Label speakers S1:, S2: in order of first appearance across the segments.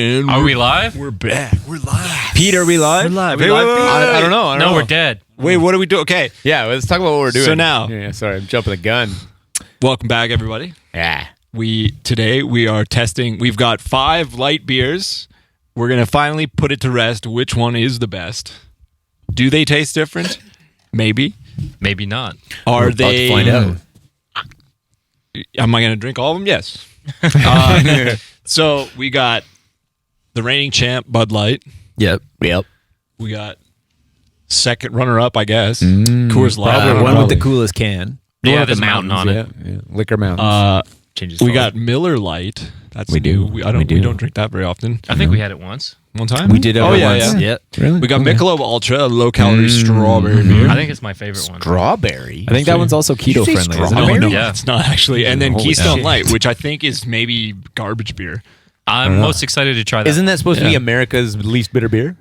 S1: And
S2: Are we live?
S1: We're back. We're live.
S3: Pete, are we live?
S1: We're live.
S3: Wait,
S1: I don't know.
S2: No, we're dead.
S1: Wait, what do we do? Okay.
S3: Yeah, let's talk about what we're doing.
S1: So now-
S3: Yeah, sorry, I'm jumping the gun.
S1: Welcome back, everybody.
S3: Yeah.
S1: Today we are testing. We've got 5 light beers. We're going to finally put it to rest which one is the best. Do they taste different? Maybe.
S2: Maybe not.
S1: Are
S3: We're about
S1: they...
S3: to find out.
S1: Am I going to drink all of them? Yes. So we got the reigning champ, Bud Light.
S3: Yep.
S1: We got second runner-up, I guess, Coors Light.
S3: Probably one with the coolest can.
S2: Yeah,
S3: One with
S2: there's
S3: the
S2: a mountain on
S3: mountains,
S2: it.
S3: Yeah. Liquor mountains.
S2: Changes.
S1: We got Miller Light. That's
S3: We do.
S1: new. We
S3: We do.
S1: don't drink that very often.
S2: I think we had it once.
S1: One time
S3: We did it
S1: Oh yeah,
S3: once.
S1: yeah.
S3: Really?
S1: We got Michelob Ultra, a low-calorie strawberry beer.
S2: I think it's my favorite one.
S3: Strawberry.
S4: I think that one's also keto friendly. Isn't
S3: strawberry?
S4: it?
S1: Oh no,
S2: Yeah.
S1: it's not actually. And then
S3: Holy
S1: Keystone
S3: shit.
S1: Light, which I think is maybe garbage beer.
S2: I'm most excited to try that.
S3: Isn't that supposed to be
S1: Yeah.
S3: America's least bitter beer?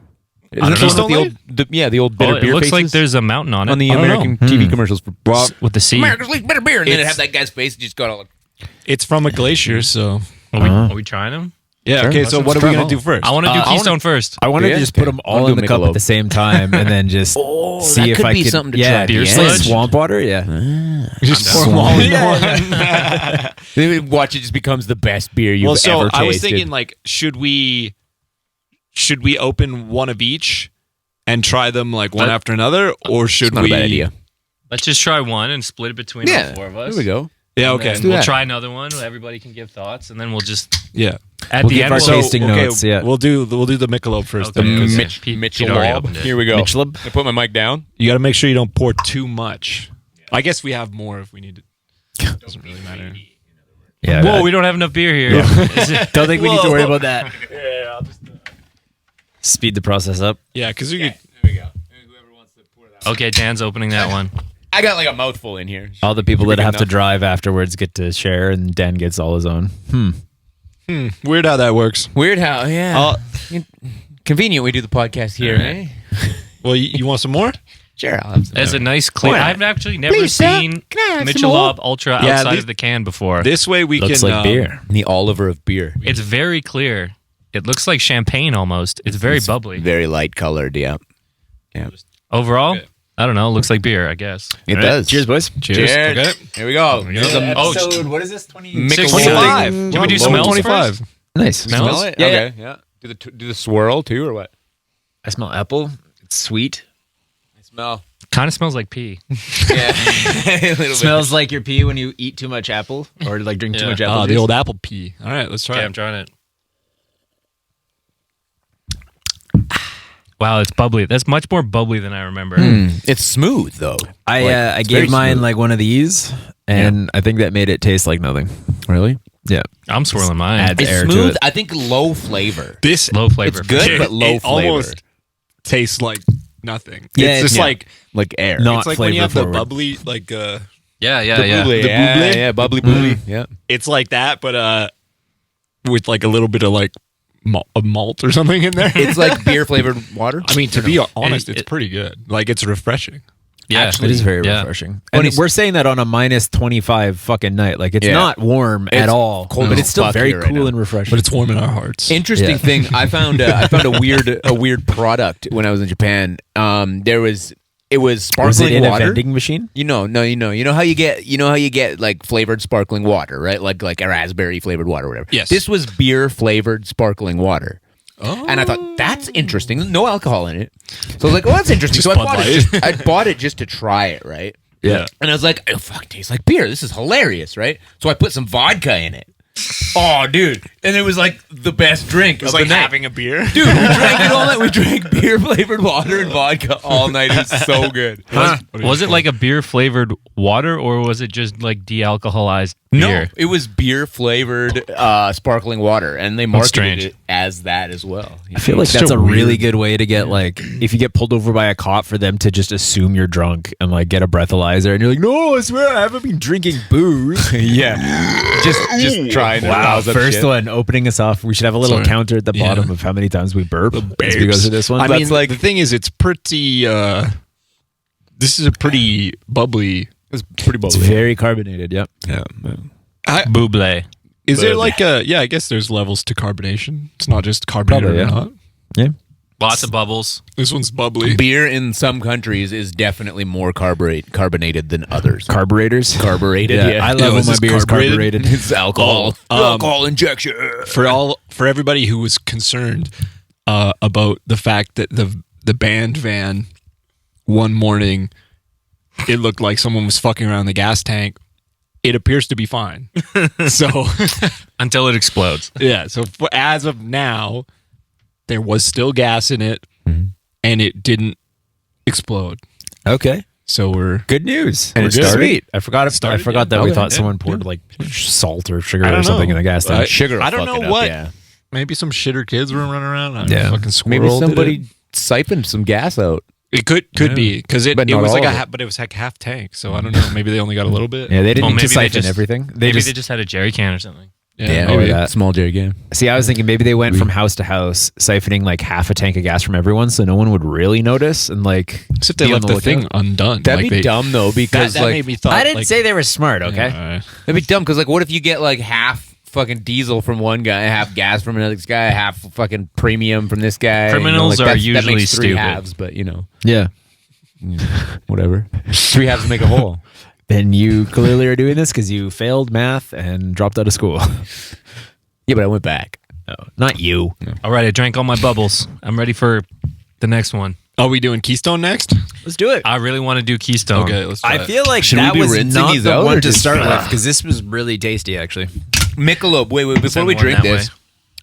S2: don't know.
S3: Keystone Light? The old bitter
S2: it
S3: beer
S2: looks like
S3: faces
S2: there's a mountain on it.
S3: on the
S1: I don't
S3: American TV commercials for
S2: with the sea.
S3: America's least bitter beer, and then it
S1: It's-
S3: have that guy's face just got all.
S1: It's from a glacier, so
S2: Are we trying them?
S1: yeah.
S3: Sure.
S1: Okay, so
S3: Let's
S1: what are
S3: try
S1: we
S3: them
S1: gonna do
S3: all.
S1: first?
S2: I want to do Keystone first.
S4: I wanted
S3: Yeah?
S4: to just put
S3: Okay.
S4: them
S3: I'll
S4: all
S3: do
S4: in the cup
S3: Michelob.
S4: at the same time and then just see
S3: that
S4: if
S3: could
S4: I
S3: be
S4: could.
S3: something to
S4: yeah,
S3: try.
S2: Beer
S4: like
S2: sludge?
S4: swamp water. Yeah,
S1: Just pour them all into one.
S3: Watch, it just becomes the best beer you've
S1: Well, so
S3: ever tasted.
S1: I was thinking, like, should we open one of each and try them like one
S2: That-
S1: after another, or should
S3: not
S1: we?
S3: a bad idea.
S2: Let's just try one and split it between all 4 of us.
S3: There we go.
S1: Yeah.
S2: And
S1: Okay.
S2: then
S3: do
S2: we'll
S3: that.
S2: try another one. Everybody can give thoughts, and then we'll just
S1: Yeah.
S2: at
S4: We'll
S2: the
S4: give
S2: end.
S4: our
S2: We'll,
S4: tasting notes, yeah.
S1: We'll do the Michelob first.
S2: Okay.
S1: Then, 'cause
S2: Pete already opened it.
S3: Here we go.
S4: Michelob.
S3: I put my mic down.
S1: you got to make sure you don't pour too much. I guess we have more if we need to. Doesn't really matter.
S4: yeah.
S2: Whoa, we don't have enough beer here.
S4: don't think we need to worry
S1: Whoa.
S4: about that. Speed the process up.
S1: Yeah, because you could.
S3: There we go. Whoever wants to pour that.
S2: Okay, Dan's opening that one.
S3: I got like a mouthful in here.
S4: All the people that have to
S3: enough.
S4: drive afterwards get to share, and Dan gets all his own.
S1: Weird how that works.
S3: Weird how, yeah. Convenient we do the podcast here, eh?
S1: Well, you want some more?
S3: Sure, I'll have some.
S2: It's a nice clear.
S3: Why not?
S2: I've actually never
S3: Please, sir.
S2: seen
S3: Can I have some
S2: Michelob Ultra
S1: Yeah,
S2: outside
S1: this-
S2: of the can before.
S1: This way we
S4: Looks
S1: can.
S4: like beer.
S3: The Oliver of beer.
S2: It's very clear. It looks like champagne almost. It's very bubbly.
S3: Very light colored, yeah. Yeah.
S2: Overall,
S1: Okay.
S2: I don't know. It looks like beer, I guess.
S3: It
S4: All right,
S3: does.
S4: Cheers, boys.
S1: Cheers.
S3: Cheers.
S1: Okay.
S3: Here we go.
S2: Oh,
S4: what is this? 20.
S3: Michelob.
S1: 25.
S2: Can we do
S1: Low
S2: smells
S1: 25.
S4: Nice.
S3: Smell it?
S4: Yeah,
S3: Okay, yeah. Do the swirl too, or what?
S4: I smell apple. It's sweet.
S3: I smell.
S2: kind of smells like pee.
S3: Yeah. A little
S4: Smells like your pee when you eat too much apple or like drink too
S2: Yeah.
S4: much apple.
S1: Oh, the
S4: juice.
S1: old apple pea. All right, let's try
S2: Okay,
S1: it.
S2: I'm trying it. Wow, it's bubbly. That's much more bubbly than I remember.
S3: It's smooth though.
S4: I
S3: It's
S4: gave
S3: very
S4: mine
S3: smooth.
S4: like one of these, and I think that made it taste like nothing.
S3: Really?
S4: Yeah,
S2: I'm swirling mine.
S4: Adds
S3: It's
S4: air to
S3: smooth.
S4: it.
S3: I think low flavor.
S1: This
S2: Low flavor.
S3: It's good, but low
S1: it
S3: flavor.
S1: almost tastes like nothing.
S4: Yeah,
S1: it's just
S4: yeah.
S1: like
S3: air.
S4: Not
S1: it's like when you have the
S4: flavor-forward.
S1: bubbly like
S2: Yeah,
S3: The
S2: yeah.
S3: bubbly,
S1: The
S3: yeah,
S1: bubbly?
S3: yeah, bubbly, bubbly. Yeah.
S1: it's like that, but with like a little bit of like malt or something in there.
S3: It's like beer flavored water.
S1: I mean, to be honest,
S2: It-
S1: it's pretty good. Like it's refreshing.
S2: Yeah.
S4: It is very
S2: Yeah.
S4: refreshing. And we're saying that on a minus 25 fucking night. Like it's
S3: Yeah.
S4: not warm at
S3: It's
S4: all,
S3: cold
S4: but
S3: as
S4: it's still
S3: fuck
S4: very
S3: here right
S4: cool
S3: now.
S4: and refreshing.
S1: But it's warm in our hearts.
S3: Interesting
S4: Yeah.
S3: thing. I found a weird product when I was in Japan. It was
S4: Was
S3: sparkling
S4: it in
S3: water.
S4: a vending machine?
S3: You know how you get like flavored sparkling water, right? Like a raspberry flavored water, or whatever.
S1: Yes.
S3: This was beer flavored sparkling water.
S1: Oh.
S3: And I thought that's interesting. No alcohol in it. So I was like, "Oh, that's interesting."
S1: Just
S3: So I
S1: Bud
S3: bought
S1: Light.
S3: it. I bought it just to try it, right?
S1: Yeah.
S3: And I was like, "Oh, fuck, it tastes like beer. This is hilarious, right?" So I put some vodka in it. Oh, dude! And it was like the best drink of the night.
S1: a beer.
S3: Dude, we drank it all night. We drank beer flavored water and vodka all night. It was so good.
S2: Was it like a beer flavored water, or was it just like de-alcoholized
S3: No,
S2: beer?
S3: it was beer flavored sparkling water, and they marketed
S2: strange.
S3: it as that as well.
S4: I feel like
S1: It's
S4: that's
S1: so
S4: a really
S1: weird.
S4: good way to get like if you get pulled over by a cop for them to just assume you're drunk and like get a breathalyzer and you're like, no, I swear I haven't been drinking booze.
S3: Yeah, just trying. To
S4: Wow,
S3: rouse up
S4: first
S3: shit.
S4: one opening us off. We should have a little
S1: Sorry.
S4: counter at the
S1: Yeah.
S4: bottom of how many times we burp as we go
S1: Babes.
S4: through this one.
S1: I
S4: That's
S1: mean,
S4: like
S1: the thing is, it's pretty. This is a pretty bubbly.
S3: It's pretty
S4: it's
S3: bubbly.
S4: very carbonated. Yep.
S1: Yeah.
S2: Buble.
S1: Is there like a I guess there's levels to carbonation. It's not just carbonated
S4: Probably,
S1: or
S4: yeah.
S1: not.
S4: Yeah.
S2: Lots of bubbles.
S1: This one's bubbly.
S3: Beer in some countries is definitely more carbonated than others.
S4: Carburetors.
S3: Carbureted, yeah.
S4: I love
S1: Ew,
S4: when
S1: is
S4: my
S1: this
S4: beer is
S1: carbureted?
S4: carbureted.
S3: It's alcohol. Alcohol injection.
S1: For everybody who was concerned about the fact that the band van one morning it looked like someone was fucking around the gas tank. It appears to be fine. So
S2: Until it explodes.
S1: yeah, so as of now, there was still gas in it, and it didn't explode.
S4: Okay.
S1: So we're
S4: Good news.
S3: And
S4: We're
S3: it started?
S4: Sweet. I forgot
S1: Started,
S4: that we
S1: yeah.
S4: thought
S1: Okay,
S4: someone
S1: yeah.
S4: poured like salt or sugar
S1: I
S4: or
S1: don't
S4: something
S1: know.
S4: in the gas tank.
S3: Sugar.
S1: I don't
S3: fuck it
S1: know
S3: up,
S1: what.
S3: Yeah.
S1: Maybe some shitter kids were running around. I don't
S4: Yeah.
S1: know, fucking squirrel.
S3: Maybe
S1: did
S3: somebody
S1: it.
S3: siphoned some gas out.
S1: It could be because it
S3: But
S1: was
S3: not
S1: like
S3: all of it.
S1: but it was like half tank. So I don't know. Maybe they only got a little bit.
S4: Yeah, they didn't
S2: Well,
S4: need to
S2: maybe they
S4: siphon
S2: just-
S4: everything.
S2: Maybe they just had a jerry can or something.
S1: Yeah,
S4: maybe.
S1: maybe.
S4: that.
S3: Small jerry can.
S4: See, I was thinking maybe they went from house to house, siphoning like half a tank of gas from everyone, so no one would really notice. And like,
S1: Except they
S4: be on
S1: left the thing
S4: lookout.
S1: undone.
S3: That'd
S1: Like
S3: be
S1: they-
S3: dumb though, because
S1: That
S3: like
S1: made me thought.
S4: I didn't
S1: like,
S4: say they were smart. Okay.
S3: that'd be dumb because like what if you get like half fucking diesel from one guy, half gas from another guy, half fucking premium from this guy?
S2: Criminals
S3: like,
S2: are
S3: that
S2: usually
S3: makes three
S2: stupid.
S3: halves, but
S4: Yeah.
S3: whatever. Three halves make a whole.
S4: Then you clearly are doing this because you failed math and dropped out of school.
S3: Yeah, but I went back.
S4: No, not you.
S2: All right, I drank all my bubbles. I'm ready for the next one.
S1: Are we doing Keystone next?
S4: Let's do it.
S2: I really want to do Keystone.
S1: Okay, let's try
S4: I
S1: it.
S4: feel like
S3: Should we
S4: that
S3: be
S4: was
S3: rinsing
S4: not
S3: these
S4: the
S3: out,
S4: one
S3: or
S4: to
S3: just-
S4: start with because this was really tasty, actually.
S3: Michelob. Wait. Before
S2: Send
S3: we
S2: one
S3: drink
S2: that
S3: this,
S2: way.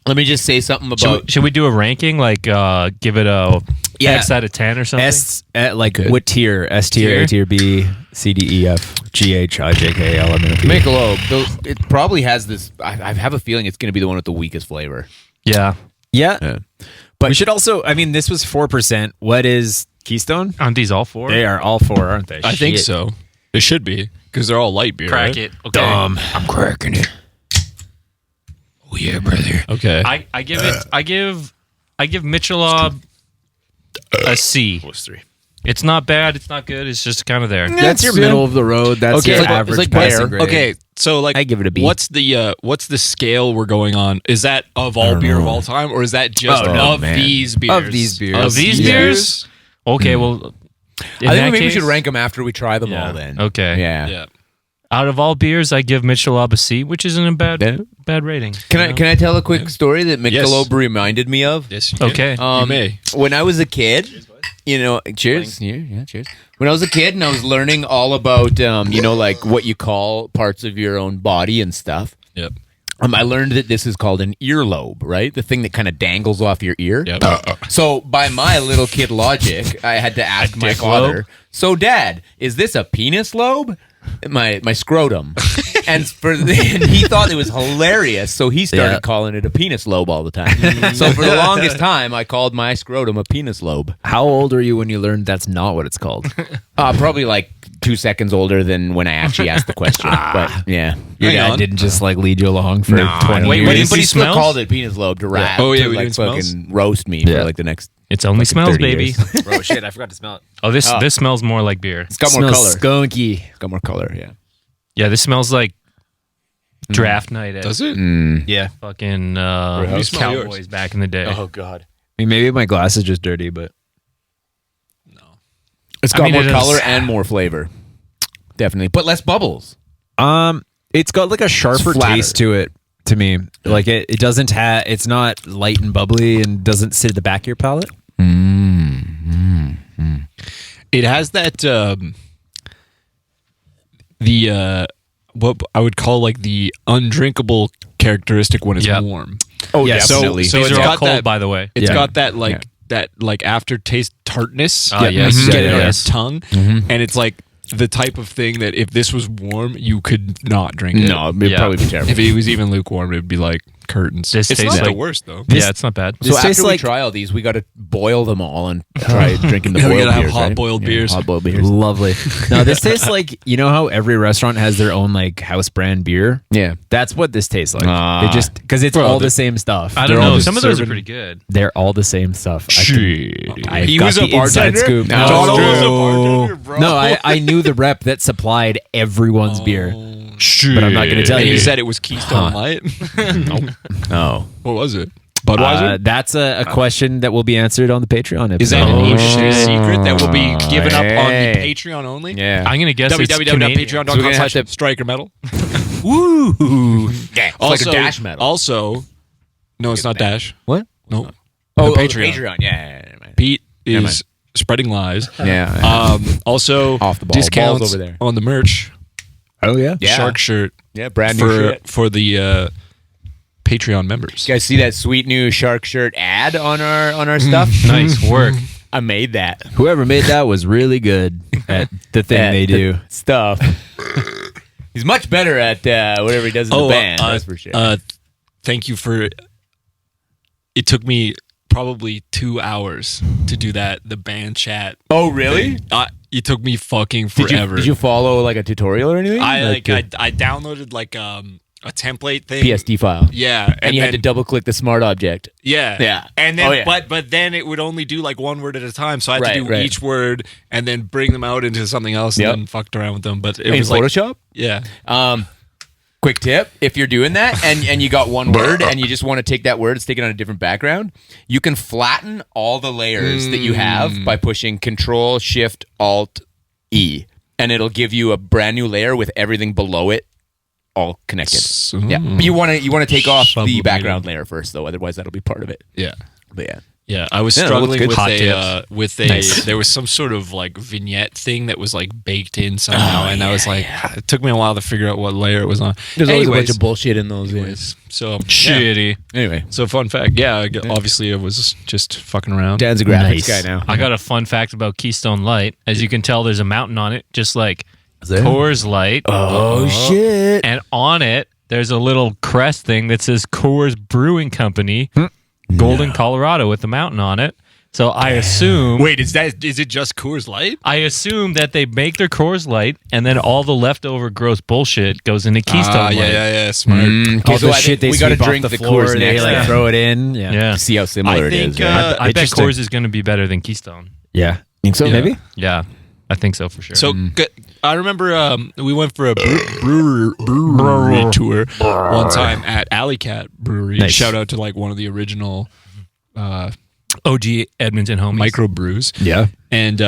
S3: let me just say something about.
S2: Should we do a ranking? Like, give it a
S4: Yeah.
S2: X out of 10 or something?
S4: S like
S3: Good.
S4: what tier? S tier,
S2: Tier?
S4: A tier, B, C, D, E, F, G, H, I, J, K, L, M, N, O, P.
S3: Michelob. It probably has this. I have a feeling it's going to be the one with the weakest flavor.
S2: Yeah.
S4: Yeah.
S3: Yeah.
S4: But we should also, I mean, this was 4%. What is Keystone?
S2: Aren't these all four?
S4: They are all 4, aren't they?
S1: I think
S4: Shit.
S1: so. It should be because they're all light beer.
S2: Crack
S1: right?
S2: it. Okay.
S4: I'm cracking it.
S3: Oh yeah, brother.
S1: Okay.
S2: I give Michelob a C. It's not bad. It's not good. It's just kind of there.
S4: That's your middle of the road. That's
S1: Okay.
S4: your
S1: It's like-
S4: average
S3: it's like
S4: passing
S3: bear.
S4: grade.
S1: Okay, so like
S4: I give it a B.
S1: What's the scale we're going on? Is that of all beer of all time, or is that just
S4: Oh, no,
S1: of
S3: man.
S1: these beers?
S4: Of these beers.
S2: Of these
S1: Yeah.
S2: beers? Okay, well, in
S3: I
S2: that
S3: think maybe we
S2: case-
S3: should rank them after we try them
S2: Yeah.
S3: all. Then.
S2: Okay.
S3: Yeah.
S1: Yeah.
S2: Out of all beers, I give Michelob a C, which isn't a bad rating.
S3: Can I tell a quick story that
S1: Yes.
S3: Michelob reminded me of?
S1: Yes. You can.
S2: Okay.
S1: You may.
S3: When I was a kid, cheers. Yeah, cheers. When I was a kid and I was learning all about, like what you call parts of your own body and stuff.
S1: Yep.
S3: I learned that this is called an earlobe, right? The thing that kind of dangles off your ear.
S1: Yep.
S3: So, by my little kid logic, I had to ask my
S2: dick
S3: father,
S2: lobe?
S3: "So, Dad, is this a penis lobe?" My scrotum, and he thought it was hilarious, so he started
S4: Yeah.
S3: calling it a penis lobe all the time. So for the longest time, I called my scrotum a penis lobe.
S4: How old are you when you learned that's not what it's called?
S3: Probably like 2 seconds older than when I actually asked the question. But yeah,
S4: Your
S1: Hang
S4: dad
S1: on.
S4: didn't just like lead you along for 20
S2: Wait,
S4: years.
S2: what is
S3: but he
S2: he
S3: still
S2: smells?
S3: called it penis lobe to rat.
S1: Oh, yeah,
S3: to
S1: we
S3: like
S1: doing
S3: fucking
S1: smells?
S3: roast me
S4: Yeah.
S3: for like the next.
S2: It's only
S3: fucking
S2: smells,
S3: 30
S2: baby.
S3: years.
S4: Bro, shit, I forgot to smell it.
S2: Oh, this
S3: Oh.
S2: this smells more like beer.
S3: It's got more
S4: Smells
S3: color.
S4: skunky.
S3: It's got more color. Yeah.
S2: Yeah, this smells like draft night at
S1: Does it?
S4: Yeah.
S2: fucking
S1: do you smell
S2: Cowboys
S1: yours?
S2: back in the day.
S4: God. I mean, maybe my glass is just dirty, but
S3: It's
S2: I
S3: got
S2: mean,
S3: more
S2: it is-
S3: color and more flavor. Definitely, but less bubbles.
S4: it's got like a sharper
S3: It's flatter.
S4: taste to it to me. Like it doesn't have. It's not light and bubbly and doesn't sit at the back of your palate.
S1: It has that what I would call like the undrinkable characteristic when it's
S2: Yep.
S1: warm.
S3: Oh,
S4: Yeah, so-
S3: definitely.
S1: so
S2: These
S1: it's
S2: are all
S1: got
S2: cold,
S1: that-
S2: by the way.
S1: It's
S4: Yeah.
S1: got that like aftertaste tartness.
S2: Ah, yes.
S1: Like you get it on
S2: Yes.
S1: your tongue, and it's like the type of thing that if this was warm, you could not drink it.
S3: no, it'd
S2: Yeah.
S3: probably be terrible.
S1: If it was even lukewarm, it'd be like curtains.
S2: This
S1: It's
S2: tastes
S1: not the
S2: like-
S1: worst though.
S2: Yeah, it's not bad.
S3: So
S4: This tastes
S3: after we
S4: like-
S3: try all these, we got to boil them all and try drinking the
S1: Yeah, we
S3: boiled
S1: gotta have
S3: beers.
S1: hot
S3: right?
S1: boiled
S3: Yeah,
S1: beers.
S3: Hot boiled beers.
S4: Lovely. No, this tastes like, you know how every restaurant has their own like house brand beer?
S3: Yeah.
S4: That's what this tastes like.
S3: Ah.
S4: It just because it's
S1: Bro,
S4: all
S1: the-
S4: the same stuff.
S2: I
S1: They're
S2: don't
S1: all
S2: know.
S1: just
S2: Some of those are
S1: serving-
S2: pretty good.
S4: They're all the same stuff. I've
S1: He
S4: got
S1: was a
S4: the inside
S1: bartender?
S4: scoop.
S1: No. John was a bartender, bro.
S4: No, I knew the rep that supplied everyone's beer. but I'm not going to tell
S1: And
S4: you.
S1: you said it was Keystone Light.
S3: Oh.
S1: What was it? Budweiser.
S4: That's a question that will be answered on the Patreon episode.
S1: Is that an industry secret that will be given up on the
S3: Hey.
S1: Patreon only?
S3: Yeah.
S2: I'm gonna guess it's Canadian.
S3: So we're gonna have to-
S1: www.patreon.com/striker metal.
S3: Woo! Yeah. It's like a
S1: Also,
S3: dash metal.
S1: also, no, it's not Dash.
S3: What?
S1: No,
S3: Oh,
S1: the Patreon.
S3: Patreon. Yeah. Never mind.
S1: Pete
S3: Never
S1: is
S3: mind.
S1: spreading lies.
S3: Yeah.
S1: Also,
S3: Off the ball.
S1: discounts
S3: Ball's over there.
S1: on the merch.
S4: Oh, yeah?
S3: Yeah.
S1: Shark shirt
S3: Yeah. Brand new
S1: for
S3: shit.
S1: for the Patreon members.
S3: You guys see that sweet new shark shirt ad on our stuff?
S2: Nice work.
S3: I made that.
S4: Whoever made that was really good at the thing
S3: At
S4: they
S3: the
S4: do.
S3: stuff. He's much better at whatever he does in the band. That's for sure.
S1: Thank you for. It took me probably 2 hours to do that. The band chat.
S3: Oh, really?
S1: It took me fucking forever.
S3: Did you follow like a tutorial or anything?
S1: I downloaded like a template thing.
S3: PSD file.
S1: Yeah,
S3: And you had to
S1: then-
S3: double click the smart object.
S1: Yeah,
S3: Yeah.
S1: and then
S3: Oh, yeah.
S1: but then it would only do like one word at a time, so I had
S3: Right,
S1: to do
S3: right.
S1: each word and then bring them out into something else
S3: Yep.
S1: and then fucked around with them. But it
S3: In
S1: was like
S3: Photoshop?
S1: yeah,
S3: Quick tip, if you're doing that and you got one word and you just want to take that word and stick it on a different background, you can flatten all the layers that you have by pushing Control Shift Alt E, and it'll give you a brand new layer with everything below it all connected. Yeah, but you want to take off the
S1: Sublimated.
S3: background layer first though, otherwise that'll be part of it.
S1: yeah.
S3: But yeah.
S1: Yeah, I was
S3: Yeah, it
S1: struggling
S3: looks
S1: with
S3: good.
S2: Hot
S1: a
S2: tips.
S1: there was some sort of like vignette thing that was like baked in somehow, and I was like, it took me a while to figure out what layer it was on.
S3: There's always a bunch
S1: Anyways,
S3: of bullshit in those.
S1: so yeah.
S2: Shitty.
S3: Anyway,
S1: So fun fact, yeah, obviously I was just fucking around.
S3: Dan's a graphics
S4: Nice.
S3: guy now.
S2: I got a fun fact about Keystone Light. As you can tell, there's a mountain on it, just like
S3: there?
S2: Coors Light.
S3: Oh shit!
S2: And on it, there's a little crest thing that says Coors Brewing Company, Golden, Colorado, with the mountain on it. So I assume.
S1: Wait, is it just Coors Light?
S2: I assume that they make their Coors Light, and then all the leftover gross bullshit goes into Keystone Light.
S1: yeah, smart.
S3: Okay,
S4: All
S3: so
S4: the
S3: I
S4: shit
S3: think
S4: they
S3: we got to
S4: sweep off
S3: drink
S4: the
S3: the
S4: floor,
S3: Coors
S4: they
S3: next
S4: like
S3: time.
S4: throw it in. Yeah.
S2: Yeah.
S3: To see how similar
S1: I
S3: it
S1: think
S3: is. Right?
S2: I bet
S4: Interesting.
S2: Coors is going to be better than Keystone.
S4: Yeah.
S3: Think so?
S1: Yeah.
S3: Maybe.
S2: Yeah, I think so for sure.
S1: So I remember we went for a brewery tour one time at Alley Cat Brewery.
S4: Nice.
S1: Shout out to like one of the original
S2: OG Edmonton homies.
S1: micro brews.
S4: Yeah.
S1: And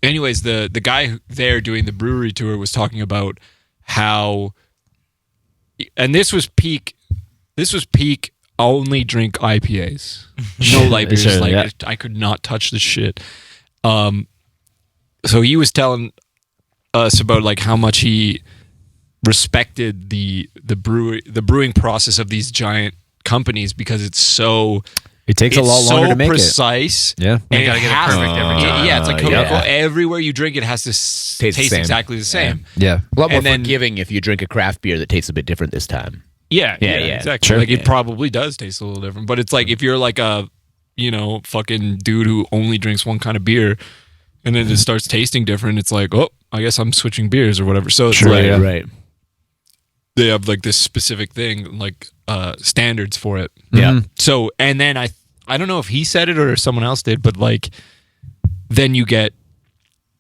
S1: anyways, the guy there doing the brewery tour was talking about how, and this was peak only drink IPAs, no light beers.
S4: Sure,
S1: like
S4: yeah.
S1: I could not touch the shit. So he was telling us about like how much he respected the brewing process of these giant companies because it's so.
S4: It takes a lot longer to make
S1: precise.
S4: it. Yeah.
S1: And
S2: You gotta
S1: it
S2: get it
S1: has-
S2: perfect every time.
S1: Yeah, it's like
S3: yeah.
S1: Coca-Cola. Everywhere you drink it has to taste
S3: the same.
S1: exactly the same.
S4: Yeah.
S3: A lot more
S1: And then-
S3: forgiving if you drink a craft beer that tastes a bit different this time.
S1: Yeah,
S3: Yeah,
S1: exactly.
S3: sure.
S1: Like
S3: Yeah.
S1: it probably does taste a little different, but it's like if you're like a, fucking dude who only drinks one kind of beer, and then it starts tasting different, it's like, oh, I guess I'm switching beers or whatever. So it's like
S3: Right.
S1: they have like this specific thing, like standards for it.
S3: Yeah.
S1: So and then I don't know if he said it or someone else did, but like then you get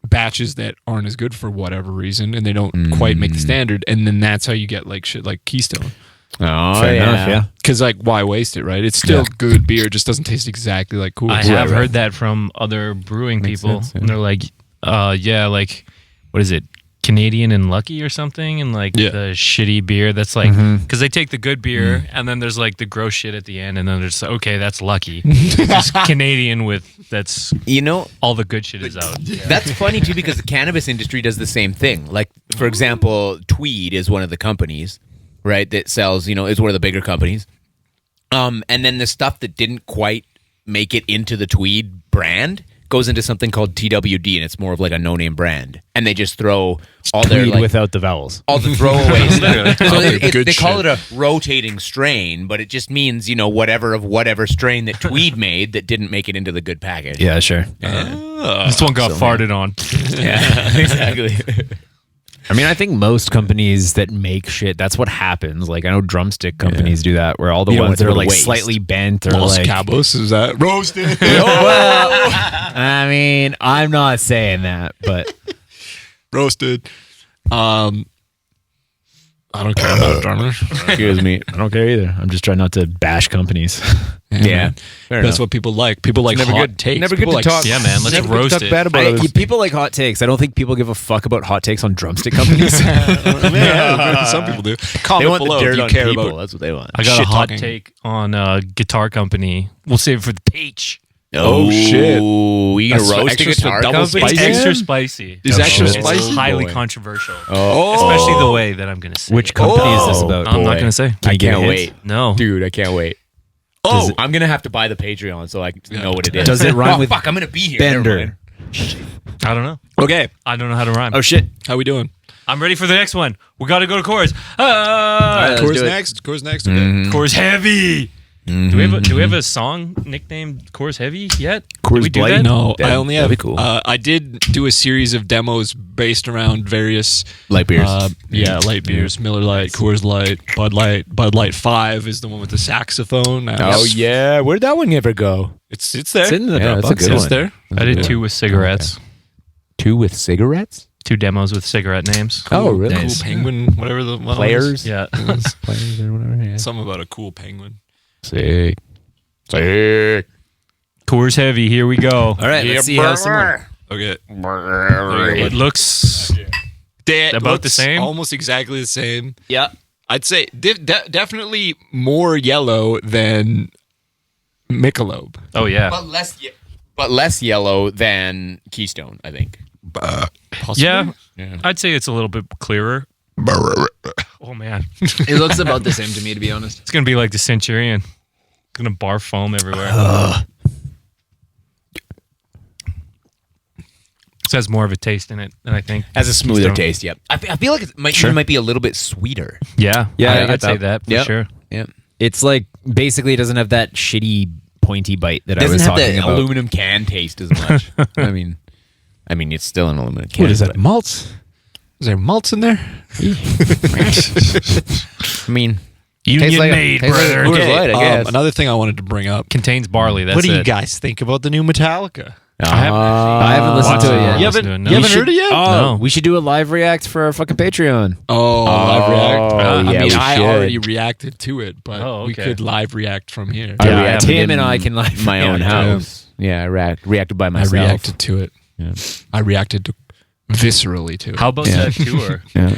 S1: batches that aren't as good for whatever reason, and they don't quite make the standard, and then that's how you get like shit like Keystone.
S3: Oh,
S4: Fair enough. Yeah.
S1: Because like, why waste it, right? It's still good beer, it just doesn't taste exactly like Coors.
S2: I have heard that from other brewing people,
S3: sense, yeah.
S2: and they're like, yeah, like, what is it, Canadian and Lucky or something, and like
S1: Yeah.
S2: the shitty beer that's like, because they take the good beer and then there's like the gross shit at the end, and then there's okay, that's Lucky. It's Canadian with that's
S3: You know,
S2: all the good shit is out.
S3: that's funny too because the cannabis industry does the same thing. Like, for example, Tweed is one of the companies, right, that sells, is one of the bigger companies. And then the stuff that didn't quite make it into the Tweed brand goes into something called TWD, and it's more of like a no-name brand. And they just throw all their
S4: Tweed
S3: like,
S4: without the vowels.
S3: all the throwaways. So
S1: good
S3: they call
S1: shit.
S3: it a rotating strain, but it just means whatever strain that Tweed made that didn't make it into the good package.
S4: Yeah, sure.
S2: This one got farted on.
S3: Yeah, exactly.
S4: I mean, I think most companies that make shit, that's what happens. Like, I know drumstick companies do that, where all the
S3: You don't
S4: ones
S3: want it to
S4: that are
S3: go to
S4: like
S3: waste.
S4: slightly bent or
S1: Los
S4: like.
S1: Cabos, is that roasted?
S4: I mean, I'm not saying that, but
S1: Roasted. I don't care about drummers.
S4: Excuse me. I don't care either. I'm just trying not to bash companies.
S3: Yeah. Fair
S1: That's
S3: enough.
S1: what people like. People like
S3: Never
S1: hot
S3: good-
S1: takes.
S3: never good
S1: People
S3: to
S1: like
S3: talk-
S2: Yeah, man. Let's
S3: Never good to
S2: roast
S3: talk
S2: it.
S3: bad about others.
S4: People like hot takes. I don't think people give a fuck about hot takes on drumstick companies.
S1: Yeah, some people do. Comment below if you care about.
S3: That's what they want.
S2: I got a
S1: Shit
S2: hot
S1: talking.
S2: take on Guitar Company. We'll save it for the page.
S3: Oh,
S1: shit.
S3: You gonna
S1: That's
S3: roast a
S1: extra
S3: guitar
S1: double
S3: company?
S2: It's
S1: spicy?
S2: extra spicy.
S1: Is extra
S2: It's
S1: spicy?
S2: highly
S3: Boy.
S2: controversial.
S3: Oh,
S2: Especially the way that I'm going to say
S4: Which
S2: it.
S4: company is this about?
S2: I'm not going to say.
S3: I
S4: give
S3: can't
S4: hints?
S3: wait.
S2: No.
S3: Dude, I can't wait.
S1: Oh,
S3: I'm gonna have to buy the Patreon so I can know what it is.
S4: Does it rhyme
S3: Oh,
S4: with
S3: fuck, I'm gonna be here. Never
S4: Bender?
S3: mind.
S2: I don't know.
S1: okay.
S2: I don't know how to rhyme.
S4: Oh shit!
S1: How we doing?
S2: I'm ready for the next one. We got to go to chorus.
S4: let's
S1: Chorus
S4: do it.
S1: next. Chorus next. Okay.
S2: Chorus heavy. Do we have a song nicknamed Chorus Heavy yet?
S4: Chorus
S2: Did we do
S4: Blight?
S2: that?
S1: No,
S3: That'd-
S1: I only
S3: that'd
S1: have.
S3: be cool.
S1: I did do a series of demos based around various
S3: Light beers.
S1: light beers, Miller Lite, Coors Light, Bud Light 5 is the one with the saxophone.
S3: Oh yeah, where'd that one ever go?
S1: it's there.
S4: It's in the
S3: Yeah, that's a
S4: Dropbox.
S3: good
S1: It's
S3: one.
S1: there.
S2: I did two with cigarettes.
S3: 2 with cigarettes.
S2: 2 demos with cigarette names.
S3: Oh really?
S1: Cool
S4: Nice.
S1: penguin, whatever the one was.
S3: Players.
S2: Yeah.
S3: Players or whatever. Yeah.
S1: Something about a cool penguin.
S3: Sick. Sick.
S2: Coors Heavy. Here we go.
S4: All right, let's see how similar.
S1: Okay.
S2: It looks
S1: That
S2: About the
S1: looks
S2: same?
S1: Almost exactly the same.
S4: Yeah.
S1: I'd say definitely more yellow than Michelob.
S2: Oh yeah.
S3: But less yellow than Keystone, I think.
S1: Possibly?
S2: Yeah.
S3: Yeah.
S2: I'd say it's a little bit clearer. Oh man.
S4: It looks about the same to me, to be honest.
S2: It's gonna be like the Centurion. It's gonna bar foam everywhere. This has more of a taste in it than I think.
S3: Has a smoother
S2: Keystone.
S3: taste. Yep. I feel like it might be a little bit sweeter.
S2: Yeah.
S4: Yeah, I get
S2: I'd say
S4: that.
S2: that for
S3: Yep.
S2: sure.
S3: Yeah.
S4: It's like basically it doesn't have that shitty pointy bite that I
S3: Doesn't
S4: was
S3: have
S4: talking
S3: the
S4: about.
S3: aluminum can taste as much. I mean, it's still an aluminum can.
S1: What is that?
S3: but-
S1: Malts? Is there malts in there?
S3: I mean,
S2: Union
S3: tastes like
S2: made,
S3: tastes like
S2: brother.
S3: Coors Light, I guess.
S1: Another thing I wanted to bring up.
S2: Contains barley. That's
S1: what do you
S2: it.
S1: guys think about the new Metallica?
S4: I haven't listened to it yet.
S2: You haven't-
S1: You
S2: We
S1: haven't
S2: should-
S1: heard it yet?
S4: Oh,
S2: No.
S4: we should do a live react for our fucking Patreon.
S1: Oh, live react.
S3: yeah,
S1: I mean,
S3: we
S1: I
S3: should.
S1: already reacted to it, but
S2: Oh,
S1: we
S2: okay.
S1: could live react from here.
S3: I
S4: Yeah,
S3: reacted
S4: Tim
S3: in
S4: and I can live
S3: my own
S4: react.
S3: house. Yeah, I reacted by
S1: I
S3: myself.
S1: reacted to it.
S3: Yeah.
S1: I reacted viscerally to it.
S2: How about that tour?
S3: Yeah.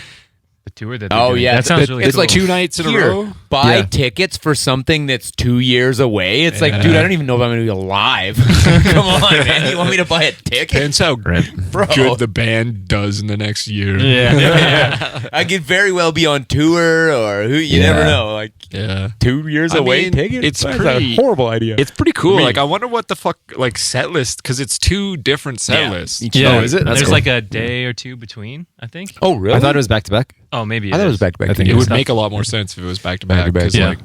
S2: The tour that they're
S3: Oh
S2: doing?
S3: yeah,
S2: That sounds really
S3: it's
S2: cool.
S3: like
S1: 2 nights in a
S3: Here,
S1: row?
S3: buy
S4: Yeah.
S3: tickets for something that's 2 years away. It's like,
S1: Yeah.
S3: dude, I don't even know if I'm going to be alive. Come on, man. You want me to buy a ticket?
S1: Depends how
S3: Bro.
S1: good the band does in the next year.
S2: Yeah.
S3: I could very well be on tour, or who you never know. Like
S1: Yeah.
S3: 2 years
S1: I
S3: away
S1: mean,
S3: tickets.
S1: it's
S3: That's
S1: pretty-
S3: a horrible idea.
S1: It's pretty cool.
S3: Me.
S1: Like, I wonder what the fuck, like, set list, because it's 2 different set
S3: Yeah.
S1: lists.
S3: Each-
S2: Yeah.
S3: Oh, is it? That's
S2: There's
S3: cool.
S2: like a day or two between, I think.
S3: Oh, really?
S4: I thought it was back to back.
S2: Oh, maybe
S3: I thought it
S2: is.
S3: was back to back.
S4: I think
S1: It
S4: it
S1: would
S2: Stuff.
S1: make a lot more sense if it was back to back.
S3: Back-to-back,
S1: 'cause,
S2: Yeah.
S1: like,